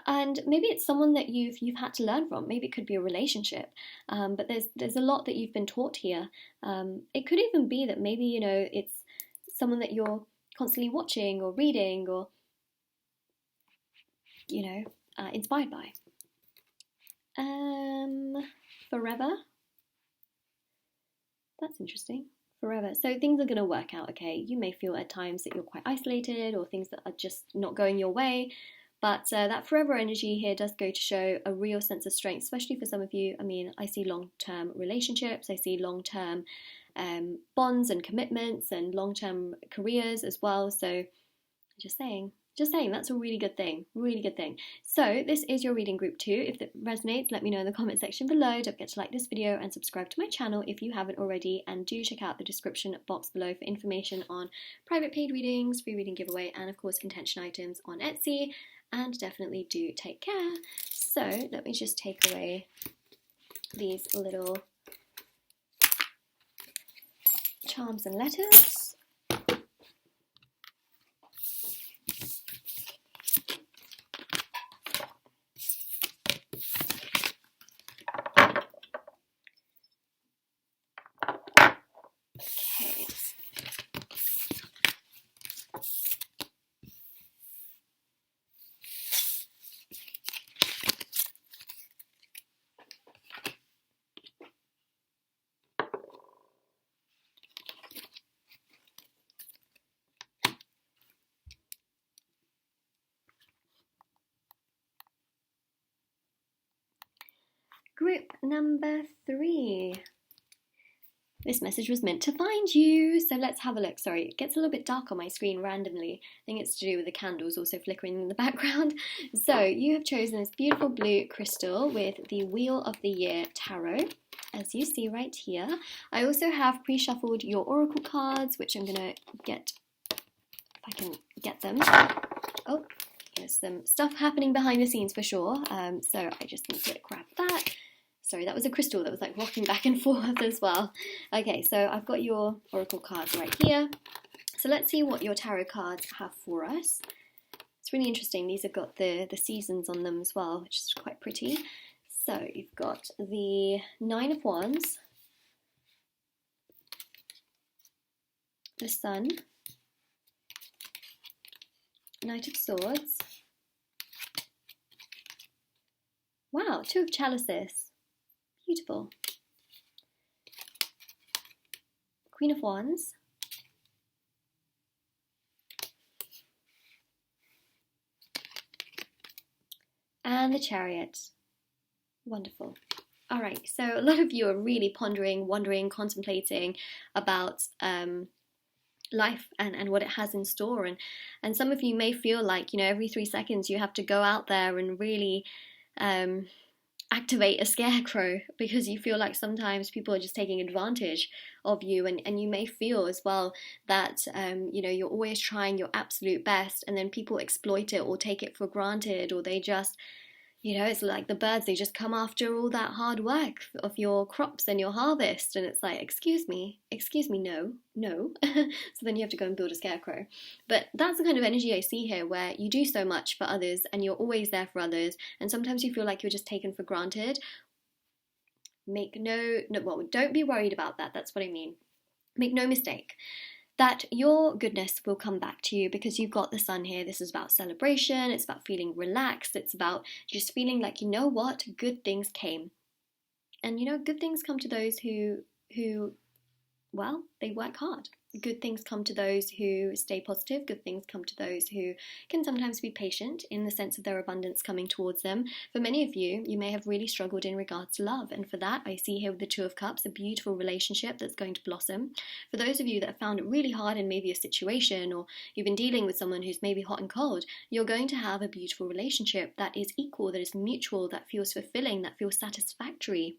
and maybe it's someone that you've had to learn from. Maybe it could be a relationship, but there's a lot that you've been taught here. It could even be that maybe it's someone that you're constantly watching or reading or inspired by. Forever. That's interesting. forever. So things are going to work out, okay? You may feel at times that you're quite isolated or things that are just not going your way. But that forever energy here does go to show a real sense of strength, especially for some of you. I mean, I see long-term relationships, I see long-term bonds and commitments and long-term careers as well. So just saying, that's a really good thing, So this is your reading group 2. If it resonates, let me know in the comment section below. Don't forget to like this video and subscribe to my channel if you haven't already, and do check out the description box below for information on private paid readings, free reading giveaway, and of course intention items on Etsy. And definitely do take care. So let me just take away these little charms and letters. Okay. Group number 3. This message was meant to find you. So let's have a look. Sorry, it gets a little bit dark on my screen randomly. I think it's to do with the candles also flickering in the background. So you have chosen this beautiful blue crystal with the Wheel of the Year Tarot, as you see right here. I also have pre-shuffled your oracle cards, which I'm going to get, if I can get them. Oh, there's some stuff happening behind the scenes for sure. So I just need to grab that. Sorry, that was a crystal that was like rocking back and forth as well. Okay, so I've got your oracle cards right here. So let's see what your tarot cards have for us. It's really interesting. These have got the seasons on them as well, which is quite pretty. So you've got the 9 of Wands, the Sun, Knight of Swords. Wow, 2 of Chalices. Beautiful. Queen of Wands. And the Chariot. Wonderful. All right, so a lot of you are really pondering, wondering, contemplating about life and what it has in store. And some of you may feel like, you know, every 3 seconds you have to go out there and really activate a scarecrow, because you feel like sometimes people are just taking advantage of you, and you may feel as well that you know, you're always trying your absolute best and then people exploit it or take it for granted, or they just, you know, it's like the birds, they just come after all that hard work of your crops and your harvest, and it's like, excuse me, no. So then you have to go and build a scarecrow. But that's the kind of energy I see here, where you do so much for others and you're always there for others, and sometimes you feel like you're just taken for granted. Well, don't be worried about that. That's what I mean. Make no mistake that your goodness will come back to you, because you've got the Sun here. This is about celebration, it's about feeling relaxed, it's about just feeling like, you know what, good things came. And you know, good things come to those who well, they work hard. Good things come to those who stay positive. Good things come to those who can sometimes be patient, in the sense of their abundance coming towards them. For many of you, you may have really struggled in regards to love, and for that, I see here with the 2 of Cups, a beautiful relationship that's going to blossom. For those of you that have found it really hard in maybe a situation, or you've been dealing with someone who's maybe hot and cold, you're going to have a beautiful relationship that is equal, that is mutual, that feels fulfilling, that feels satisfactory.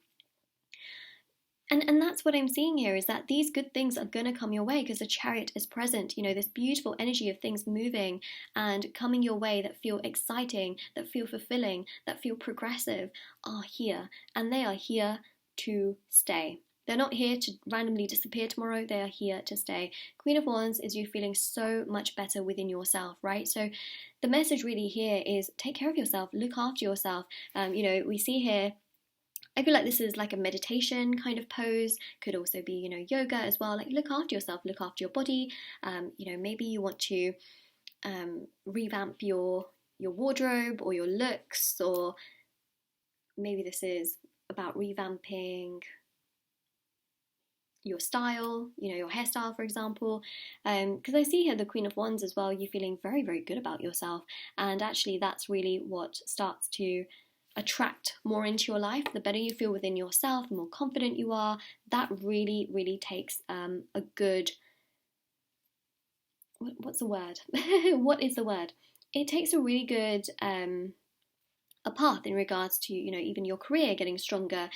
And that's what I'm seeing here, is that these good things are going to come your way, because the Chariot is present. You know, this beautiful energy of things moving and coming your way that feel exciting, that feel fulfilling, that feel progressive, are here. And they are here to stay. They're not here to randomly disappear tomorrow. They are here to stay. Queen of Wands is you feeling so much better within yourself, right? So the message really here is take care of yourself, look after yourself. You know, we see here, I feel like this is like a meditation kind of pose. Could also be, you know, yoga as well. Like, look after yourself, look after your body. You know, maybe you want to revamp your wardrobe or your looks, or maybe this is about revamping your style, your hairstyle, for example. Because I see here the Queen of Wands as well, you feeling very, very good about yourself. And actually, that's really what starts to attract more into your life. The better you feel within yourself, the more confident you are. That really, really takes a good, what's the word? What is the word? It takes a really good a path in regards to even your career getting stronger,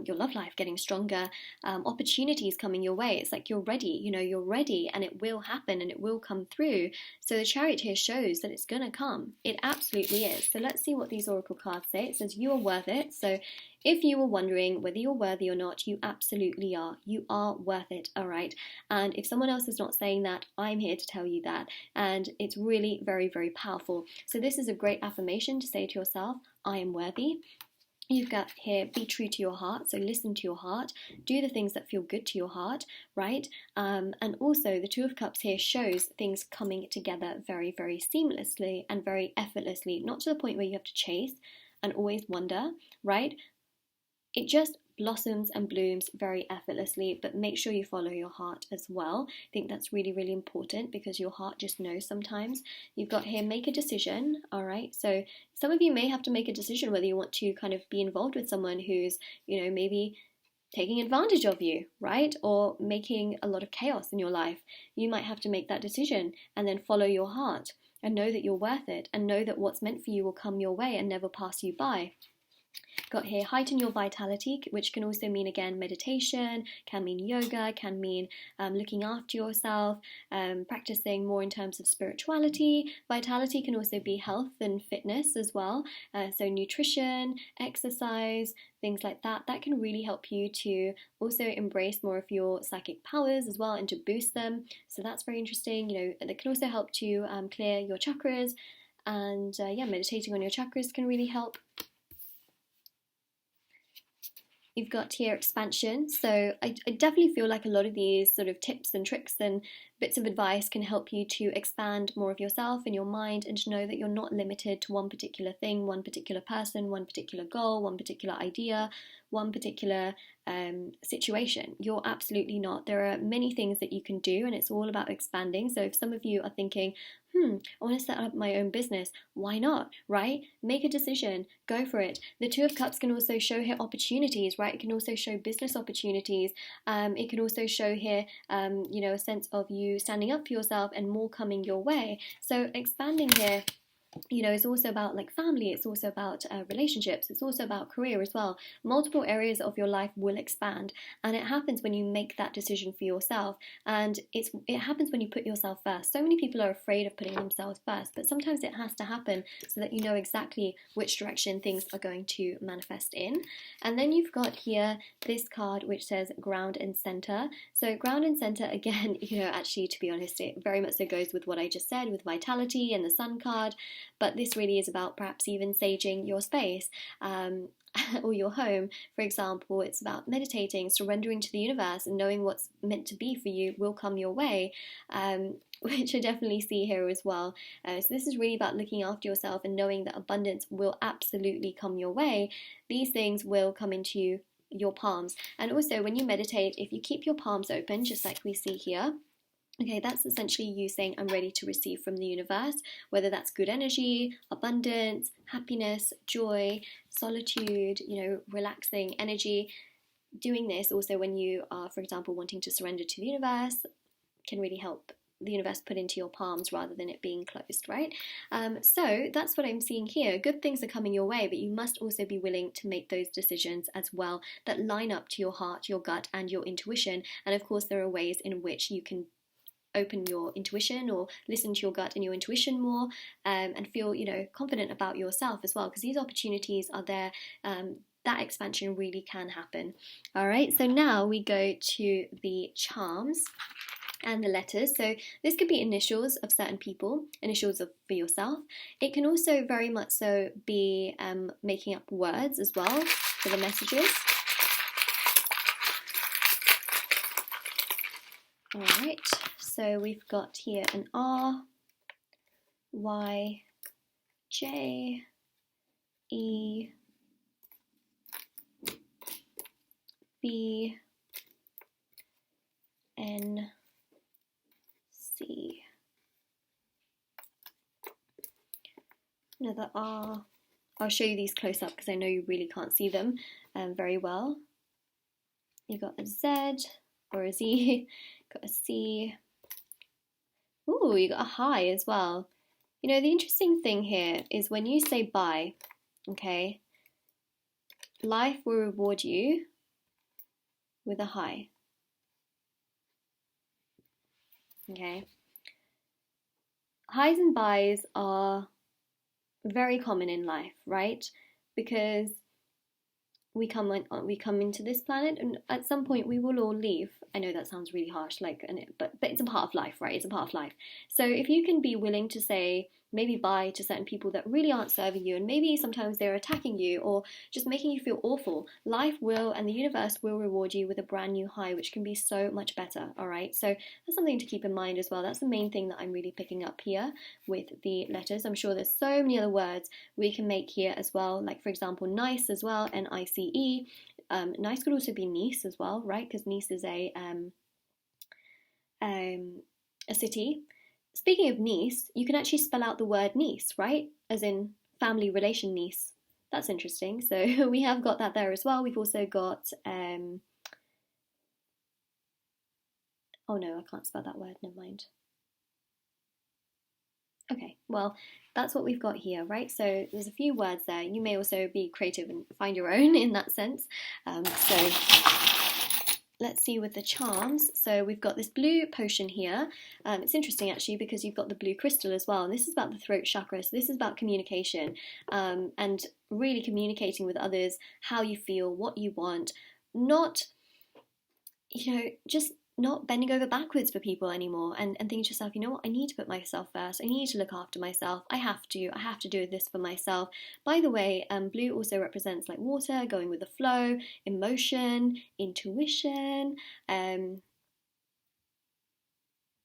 your love life getting stronger, opportunities coming your way. It's like you're ready, you're ready, and it will happen and it will come through. So the Chariot here shows that it's gonna come. It absolutely is. So let's see what these oracle cards say. It says you are worth it. So if you were wondering whether you're worthy or not, you absolutely are. You are worth it, all right? And if someone else is not saying that, I'm here to tell you that. And it's really very, very powerful. So this is a great affirmation to say to yourself, I am worthy. You've got here, be true to your heart. So listen to your heart. Do the things that feel good to your heart, right? And also the Two of Cups here shows things coming together very, very seamlessly and very effortlessly. Not to the point where you have to chase and always wonder, right? It just blossoms and blooms very effortlessly, but make sure you follow your heart as well. I think that's really, really important because your heart just knows sometimes. You've got here, make a decision, all right? So some of you may have to make a decision whether you want to kind of be involved with someone who's, maybe taking advantage of you, right? Or making a lot of chaos in your life. You might have to make that decision and then follow your heart and know that you're worth it and know that what's meant for you will come your way and never pass you by. Got here, heighten your vitality, which can also mean, again, meditation, can mean yoga, can mean looking after yourself, practicing more in terms of spirituality. Vitality can also be health and fitness as well. So nutrition, exercise, things like that. That can really help you to also embrace more of your psychic powers as well and to boost them. So that's very interesting. That can also help to clear your chakras. And meditating on your chakras can really help. You've got here expansion. So I definitely feel like a lot of these sort of tips and tricks and bits of advice can help you to expand more of yourself and your mind and to know that you're not limited to one particular thing, one particular person, one particular goal, one particular idea, one particular situation. You're absolutely not. There are many things that you can do and it's all about expanding. So if some of you are thinking, I want to set up my own business, why not, right? Make a decision, go for it. The Two of Cups can also show here opportunities, right? It can also show business opportunities. It can also show here, a sense of you standing up for yourself and more coming your way. So expanding here, it's also about like family, it's also about relationships, it's also about career as well. Multiple areas of your life will expand, and it happens when you make that decision for yourself, and it happens when you put yourself first. So many people are afraid of putting themselves first, but sometimes it has to happen so that you know exactly which direction things are going to manifest in. And then you've got here this card which says ground and center. So ground and center, again, actually, to be honest, it very much so goes with what I just said with vitality and the sun card. But this really is about perhaps even saging your space or your home. For example, it's about meditating, surrendering to the universe, and knowing what's meant to be for you will come your way, which I definitely see here as well. So this is really about looking after yourself and knowing that abundance will absolutely come your way. These things will come into your palms. And also when you meditate, if you keep your palms open, just like we see here, okay, that's essentially you saying, I'm ready to receive from the universe, whether that's good energy, abundance, happiness, joy, solitude, relaxing energy. Doing this also when you are, for example, wanting to surrender to the universe can really help the universe put into your palms rather than it being closed, right? So that's what I'm seeing here. Good things are coming your way, but you must also be willing to make those decisions as well that line up to your heart, your gut, and your intuition. And of course, there are ways in which you can open your intuition or listen to your gut and your intuition more, and feel confident about yourself as well, because these opportunities are there. That expansion really can happen. All right, so now we go to the charms and the letters. So this could be initials of certain people, initials for yourself. It can also very much so be making up words as well for the messages. All right, so we've got here an R, Y, J, E, B, N-C. Another R. I'll show you these close up because I know you really can't see them very well. You've got a Z or a Z, got a C. Ooh, you got a high as well. You know, the interesting thing here is when you say bye, okay, life will reward you with a high. Okay. Highs and byes are very common in life, right? Because we come into this planet, and at some point we will all leave. I know that sounds really harsh, but it's a part of life, right? It's a part of life. So if you can be willing to say maybe bye to certain people that really aren't serving you, and maybe sometimes they're attacking you or just making you feel awful, life will and the universe will reward you with a brand new high, which can be so much better. All right, so that's something to keep in mind as well. That's the main thing that I'm really picking up here with the letters. I'm sure there's so many other words we can make here as well, like for example nice as well, N-I-C-E. Nice could also be niece as well, right? Because Nice is a city. Speaking of niece, you can actually spell out the word niece, right? As in family relation niece. That's interesting. So we have got that there as well. We've also got, oh no, I can't spell that word, never mind. Okay, well, that's what we've got here, right? So there's a few words there. You may also be creative and find your own in that sense. So let's see with the charms. So we've got this blue potion here. It's interesting actually because you've got the blue crystal as well. And this is about the throat chakra. So this is about communication and really communicating with others, how you feel, what you want. Not, just not bending over backwards for people anymore and thinking to yourself, you know what, I need to put myself first. I need to look after myself. I have to do this for myself. By the way, blue also represents like water, going with the flow, emotion, intuition.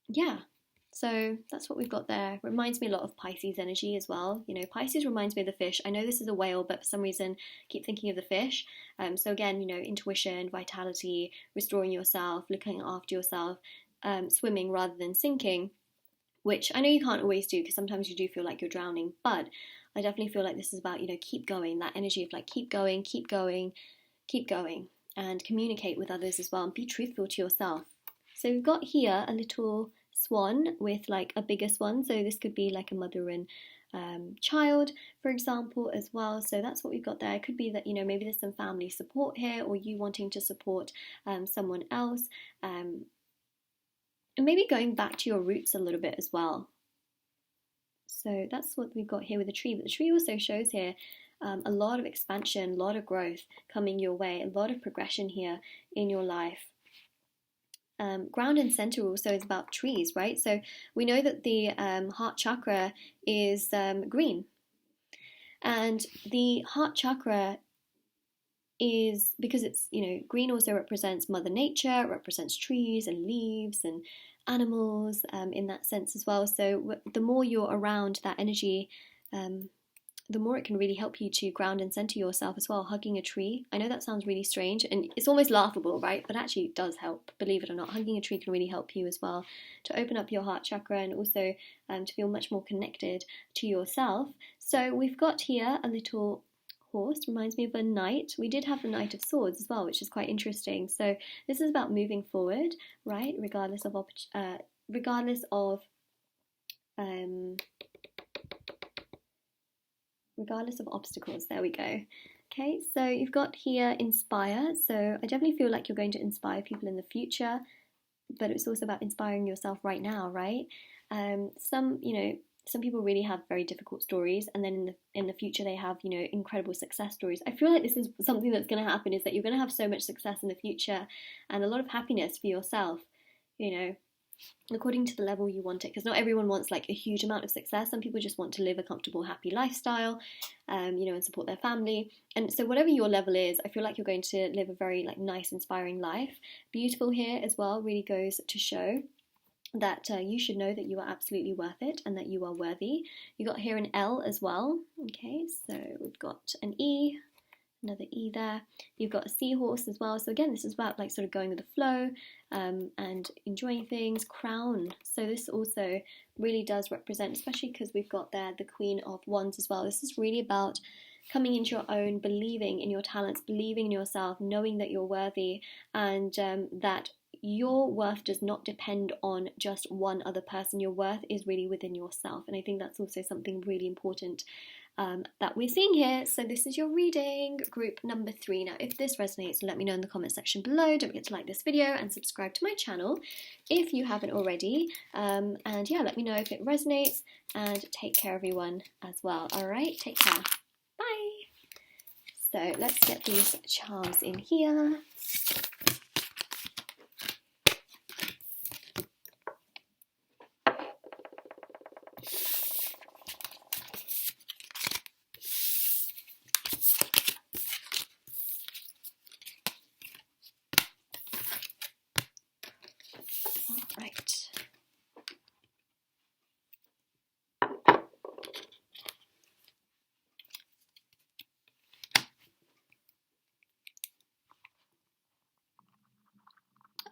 Yeah. So that's what we've got there. Reminds me a lot of Pisces energy as well. Pisces reminds me of the fish. I know this is a whale, but for some reason I keep thinking of the fish. So again, intuition, vitality, restoring yourself, looking after yourself, swimming rather than sinking, which I know you can't always do because sometimes you do feel like you're drowning, but I definitely feel like this is about, keep going, that energy of like keep going, keep going, keep going, and communicate with others as well and be truthful to yourself. So we've got here a little swan with like a bigger swan, so this could be like a mother and child, for example, as well. So that's what we've got there. It could be that maybe there's some family support here, or you wanting to support someone else, and maybe going back to your roots a little bit as well. So that's what we've got here with the tree. But the tree also shows here a lot of expansion, a lot of growth coming your way, a lot of progression here in your life. Ground and center also is about trees, right? So we know that the heart chakra is green, and the heart chakra is because it's green also represents Mother Nature, it represents trees and leaves and animals in that sense as well. So the more you're around that energy, the more it can really help you to ground and center yourself as well. Hugging a tree, I know that sounds really strange and it's almost laughable, right? But actually it does help, believe it or not. Hugging a tree can really help you as well to open up your heart chakra and also to feel much more connected to yourself. So we've got here a little horse, reminds me of a knight. We did have the Knight of Swords as well, which is quite interesting. So this is about moving forward, right? Regardless of obstacles. There we go. Okay, so you've got here inspire. So I definitely feel like you're going to inspire people in the future, but it's also about inspiring yourself right now, right? Some people really have very difficult stories, and then in the future they have incredible success stories. I feel like this is something that's going to happen, is that you're going to have so much success in the future and a lot of happiness for yourself, according to the level you want it, because not everyone wants like a huge amount of success. Some people just want to live a comfortable, happy lifestyle, and support their family. And so whatever your level is, I feel like you're going to live a very nice, inspiring life. Beautiful here as well really goes to show that you should know that you are absolutely worth it and that you are worthy. You got here an L as well. Okay, so we've got an E, another E there. You've got a seahorse as well. So again, this is about like sort of going with the flow and enjoying things. Crown. So this also really does represent, especially because we've got there the Queen of Wands as well. This is really about coming into your own, believing in your talents, believing in yourself, knowing that you're worthy, and that your worth does not depend on just one other person. Your worth is really within yourself. And I think that's also something really important that we're seeing here. So this is your reading, group number 3. Now, if this resonates, let me know in the comment section below. Don't forget to like this video and subscribe to my channel if you haven't already. And yeah, let me know if it resonates, and take care everyone as well. All right, take care. Bye. So let's get these charms in here.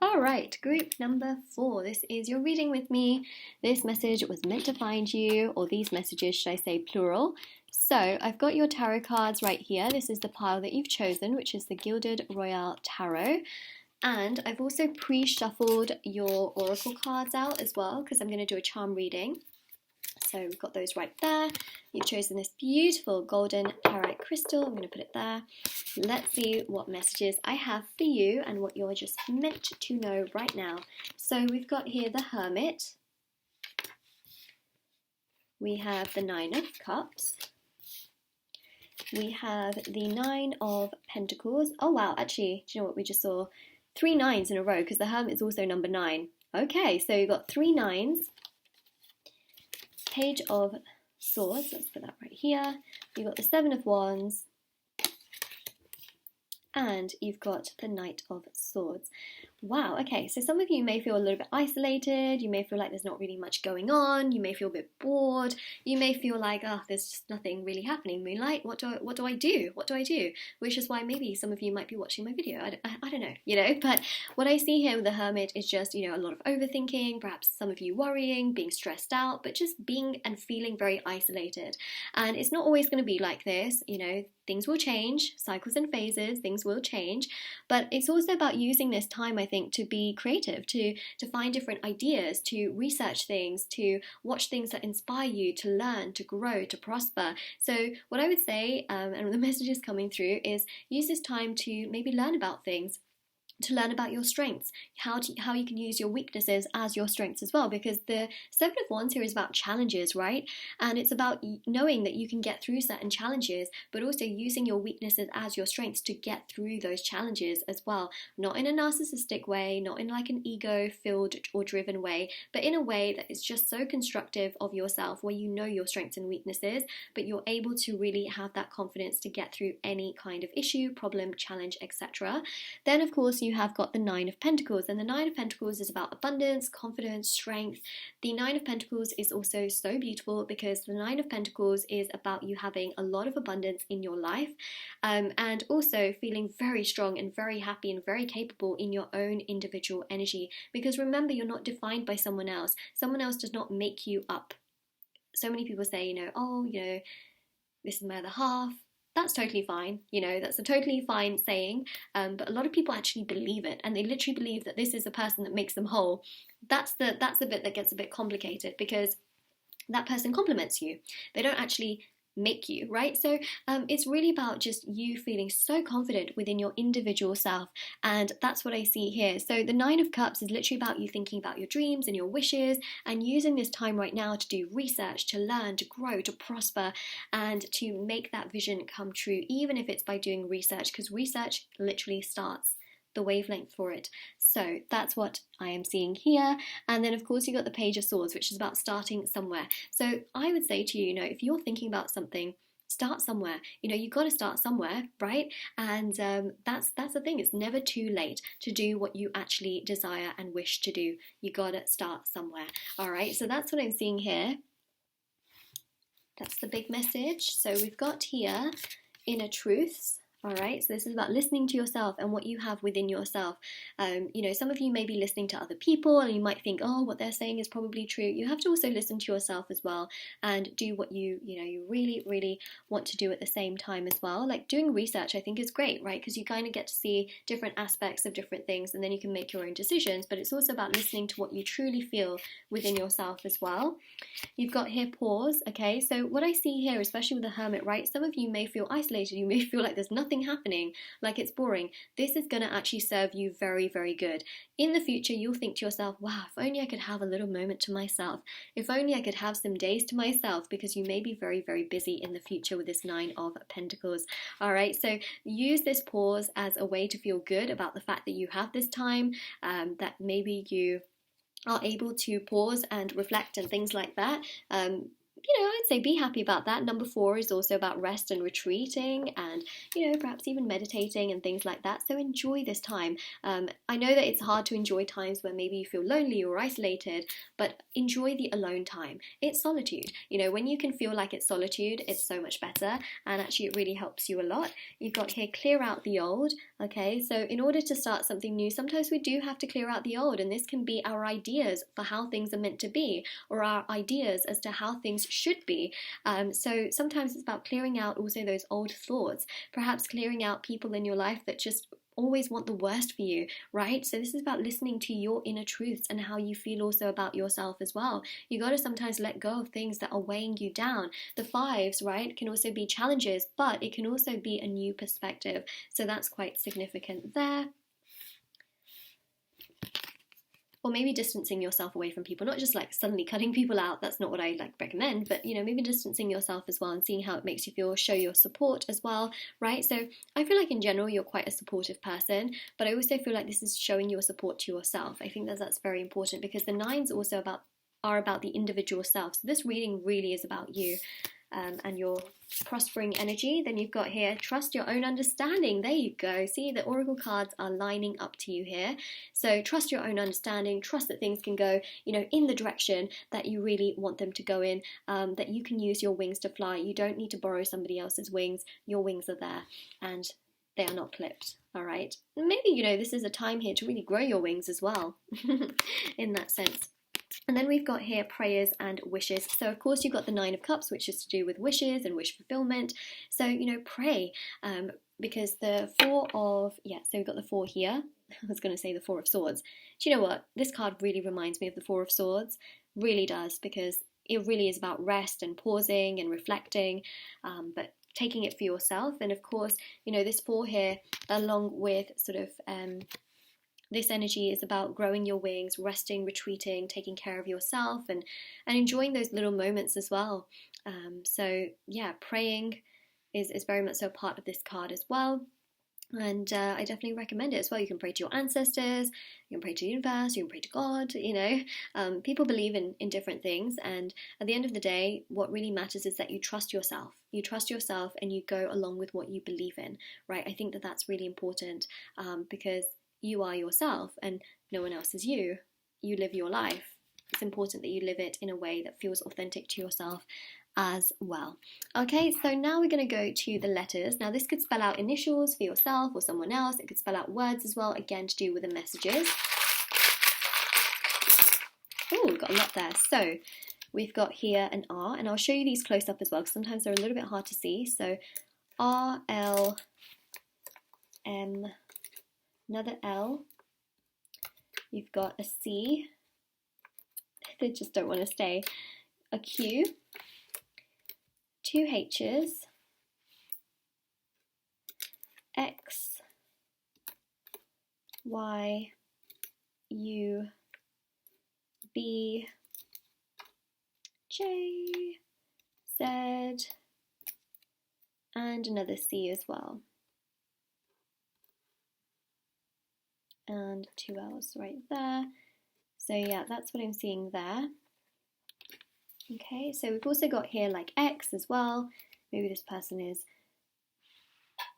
Alright, group number 4. This is your reading with me. This message was meant to find you, or these messages, should I say plural. So I've got your tarot cards right here. This is the pile that you've chosen, which is the Gilded Royale Tarot. And I've also pre-shuffled your oracle cards out as well, because I'm going to do a charm reading. So we've got those right there. You've chosen this beautiful golden pyrite crystal. I'm going to put it there. Let's see what messages I have for you and what you're just meant to know right now. So we've got here the Hermit. We have the 9 of Cups. We have the 9 of Pentacles. Oh wow, actually, do you know what we just saw? 3 9s in a row, because the Hermit is also number 9. Okay, so you've got 3 9s. Page of Swords, let's put that right here. You've got the 7 of Wands, and you've got the Knight of Swords. Wow, okay, so some of you may feel a little bit isolated, you may feel like there's not really much going on, you may feel a bit bored, you may feel like, oh, there's just nothing really happening. Moonlight, what do I do? What do I do? Which is why maybe some of you might be watching my video, I don't know, you know, but what I see here with the Hermit is just, you know, a lot of overthinking, perhaps some of you worrying, being stressed out, but just being and feeling very isolated. And it's not always going to be like this, you know, things will change, cycles and phases, things will change, but it's also about using this time, I think, to be creative, to find different ideas, to research things, to watch things that inspire you, to learn, to grow, to prosper. So what I would say, and the messages coming through, is use this time to maybe learn about things, to learn about your strengths, how you can use your weaknesses as your strengths as well, because the 7 of Wands here is about challenges, right? And it's about knowing that you can get through certain challenges, but also using your weaknesses as your strengths to get through those challenges as well. Not in a narcissistic way, not in like an ego-filled or driven way, but in a way that is just so constructive of yourself, where you know your strengths and weaknesses, but you're able to really have that confidence to get through any kind of issue, problem, challenge, etc. Then, of course, you have got the 9 of Pentacles, and the 9 of Pentacles is about abundance, confidence, strength. The 9 of Pentacles is also so beautiful because the 9 of Pentacles is about you having a lot of abundance in your life, and also feeling very strong and very happy and very capable in your own individual energy, because remember, you're not defined by someone else. Someone else does not make you up. So many people say, you know, oh, you know, this is my other half. That's totally fine, you know, that's a totally fine saying, but a lot of people actually believe it, and they literally believe that this is the person that makes them whole. That's the bit that gets a bit complicated, because that person compliments you. They don't actually make you, right? So it's really about just you feeling so confident within your individual self, and that's what I see here. So the 9 of Cups is literally about you thinking about your dreams and your wishes, and using this time right now to do research, to learn, to grow, to prosper, and to make that vision come true, even if it's by doing research, because research literally starts the wavelength for it. So that's what I am seeing here. And then of course you got the Page of Swords, which is about starting somewhere. So I would say to you, you know, if you're thinking about something, start somewhere. You know, you've got to start somewhere, right? And that's the thing. It's never too late to do what you actually desire and wish to do. You got to start somewhere. All right, so that's what I'm seeing here. That's the big message. So we've got here Inner Truths. All right, so this is about listening to yourself and what you have within yourself. Some of you may be listening to other people and you might think, oh, what they're saying is probably true. You have to also listen to yourself as well and do what you really, really want to do at the same time as well. Like doing research, I think is great, right? Because you kind of get to see different aspects of different things and then you can make your own decisions. But it's also about listening to what you truly feel within yourself as well. You've got here pause, okay? So what I see here, especially with the Hermit, right? Some of you may feel isolated. You may feel like there's nothing happening, like it's boring. This is going to actually serve you very, very good. In the future, you'll think to yourself, wow, if only I could have a little moment to myself. If only I could have some days to myself, because you may be very, very busy in the future with this Nine of Pentacles. All right, so use this pause as a way to feel good about the fact that you have this time, that maybe you are able to pause and reflect and things like that. I'd say be happy about that. Number 4 is also about rest and retreating and, perhaps even meditating and things like that. So enjoy this time. I know that it's hard to enjoy times where maybe you feel lonely or isolated, but enjoy the alone time. It's solitude. When you can feel like it's solitude, it's so much better. And actually it really helps you a lot. You've got here, clear out the old. Okay, so in order to start something new, sometimes we do have to clear out the old. And this can be our ideas for how things are meant to be, or our ideas as to how things should be. So sometimes it's about clearing out also those old thoughts, perhaps clearing out people in your life that just always want the worst for you, right? So this is about listening to your inner truths and how you feel also about yourself as well. You got to sometimes let go of things that are weighing you down. The 5s, right, can also be challenges, but it can also be a new perspective. So that's quite significant there. Or maybe distancing yourself away from people, not just like suddenly cutting people out. That's not what I recommend, but maybe distancing yourself as well and seeing how it makes you feel. Show your support as well, right? So I feel like in general you're quite a supportive person, but I also feel like this is showing your support to yourself. I think that's very important, because the 9s also are about the individual self. So this reading really is about you. And your prospering energy. Then you've got here, trust your own understanding. There you go. See, the oracle cards are lining up to you here. So trust your own understanding, trust that things can go, in the direction that you really want them to go in, that you can use your wings to fly. You don't need to borrow somebody else's wings. Your wings are there and they are not clipped. All right. Maybe, this is a time here to really grow your wings as well in that sense. And then we've got here prayers and wishes. So of course you've got the 9 of Cups, which is to do with wishes and wish fulfillment. So, pray, because the 4 of, so we've got the 4 here. I was going to say the 4 of Swords. Do you know what? This card really reminds me of the 4 of Swords. Really does, because it really is about rest and pausing and reflecting, but taking it for yourself. And of course, this 4 here, along with sort of this energy is about growing your wings, resting, retreating, taking care of yourself, and enjoying those little moments as well. So yeah, praying is very much so a part of this card as well. And I definitely recommend it as well. You can pray to your ancestors, you can pray to the universe, you can pray to God, people believe in different things. And at the end of the day, what really matters is that you trust yourself. You trust yourself and you go along with what you believe in, right? I think that that's really important, because you are yourself and no one else is you. You live your life. It's important that you live it in a way that feels authentic to yourself as well. Okay, so now we're going to go to the letters. Now this could spell out initials for yourself or someone else. It could spell out words as well, again to do with the messages. Oh, we've got a lot there. So we've got here an R, and I'll show you these close up as well, because sometimes they're a little bit hard to see. So R, L, M, another L, you've got a C, they just don't want to stay, a Q, 2 H's, X, Y, U, B, J, Z, and another C as well. And 2 L's right there. So yeah, that's what I'm seeing there. Okay, so we've also got here like X as well. Maybe this person is,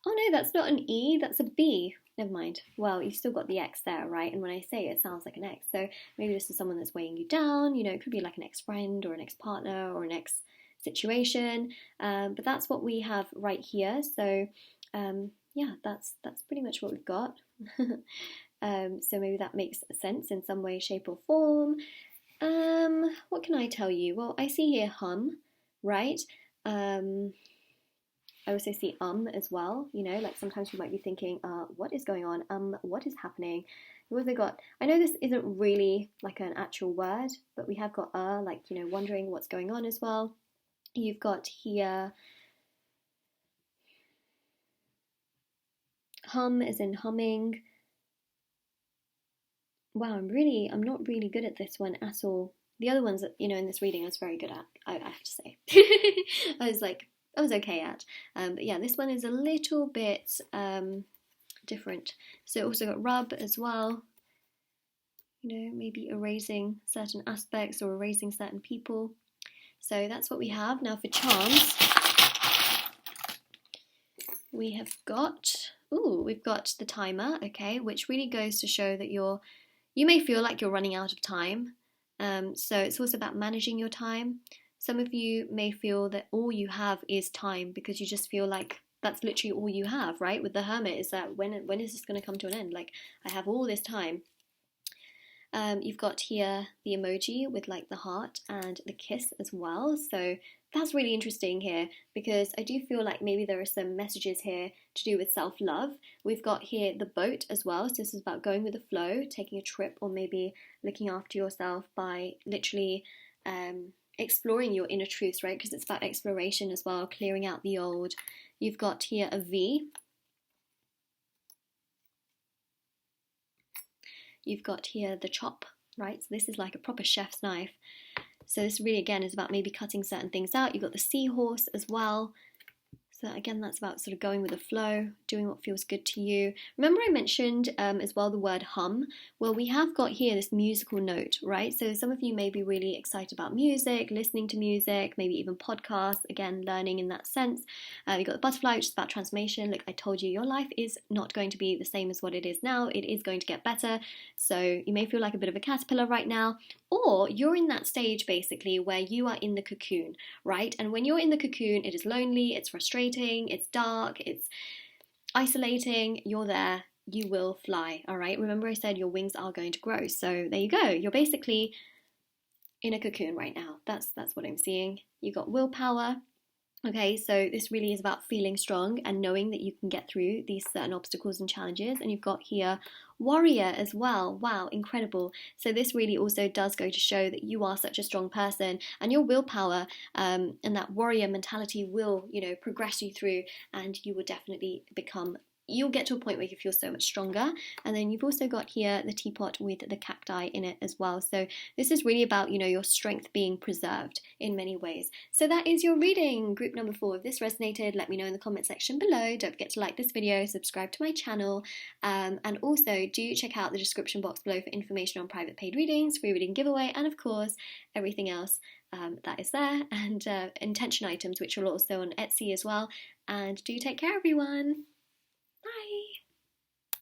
oh no, that's not an E, that's a B. Never mind. Well, you've still got the X there, right? And when I say it, it sounds like an X. So maybe this is someone that's weighing you down. It could be like an ex-friend or an ex-partner or an ex-situation. But that's what we have right here. So yeah, that's pretty much what we've got. So maybe that makes sense in some way, shape, or form. What can I tell you? Well, I see here hum, right? I also see as well, like sometimes you might be thinking, what is going on? What is happening? We've also got, I know this isn't really like an actual word, but we have got like, wondering what's going on as well. You've got here, hum as in humming. Wow, I'm not really good at this one at all. The other ones that, in this reading I was very good at, I have to say. I was okay at. But yeah, this one is a little bit different. So also got rub as well. Maybe erasing certain aspects or erasing certain people. So that's what we have. Now for charms, we've got the timer, okay, which really goes to show that you may feel like you're running out of time. So it's also about managing your time. Some of you may feel that all you have is time because you just feel like that's literally all you have, right? With the Hermit, is that when is this going to come to an end? Like, I have all this time. You've got here the emoji with like the heart and the kiss as well. So that's really interesting here because I do feel like maybe there are some messages here to do with self-love. We've got here the boat as well. So this is about going with the flow, taking a trip, or maybe looking after yourself by literally exploring your inner truths, right? Because it's about exploration as well, clearing out the old. You've got here a V. You've got here the chop, right? So this is like a proper chef's knife. So this really, again, is about maybe cutting certain things out. You've got the seahorse as well. So again, that's about sort of going with the flow, doing what feels good to you. Remember I mentioned as well the word hum? Well, we have got here this musical note, right? So some of you may be really excited about music, listening to music, maybe even podcasts, again, learning in that sense. You've got the butterfly, which is about transformation. Like I told you, your life is not going to be the same as what it is now. It is going to get better. So you may feel like a bit of a caterpillar right now, or you're in that stage basically where you are in the cocoon, right? And when you're in the cocoon, it is lonely, it's frustrating, it's dark, it's isolating. You're there, you will fly, all right? Remember I said your wings are going to grow. So there you go. You're basically in a cocoon right now. That's what I'm seeing. You've got willpower. Okay, so this really is about feeling strong and knowing that you can get through these certain obstacles and challenges. And you've got here warrior as well. Wow, incredible. So this really also does go to show that you are such a strong person, and your willpower and that warrior mentality will, progress you through, and you will definitely you'll get to a point where you feel so much stronger. And then you've also got here the teapot with the cacti in it as well. So this is really about, your strength being preserved in many ways. So that is your reading, group number 4. If this resonated, let me know in the comment section below. Don't forget to like this video, subscribe to my channel, and also do check out the description box below for information on private paid readings, free reading giveaway, and of course, everything else that is there, and intention items, which are also on Etsy as well. And do take care, everyone. Bye!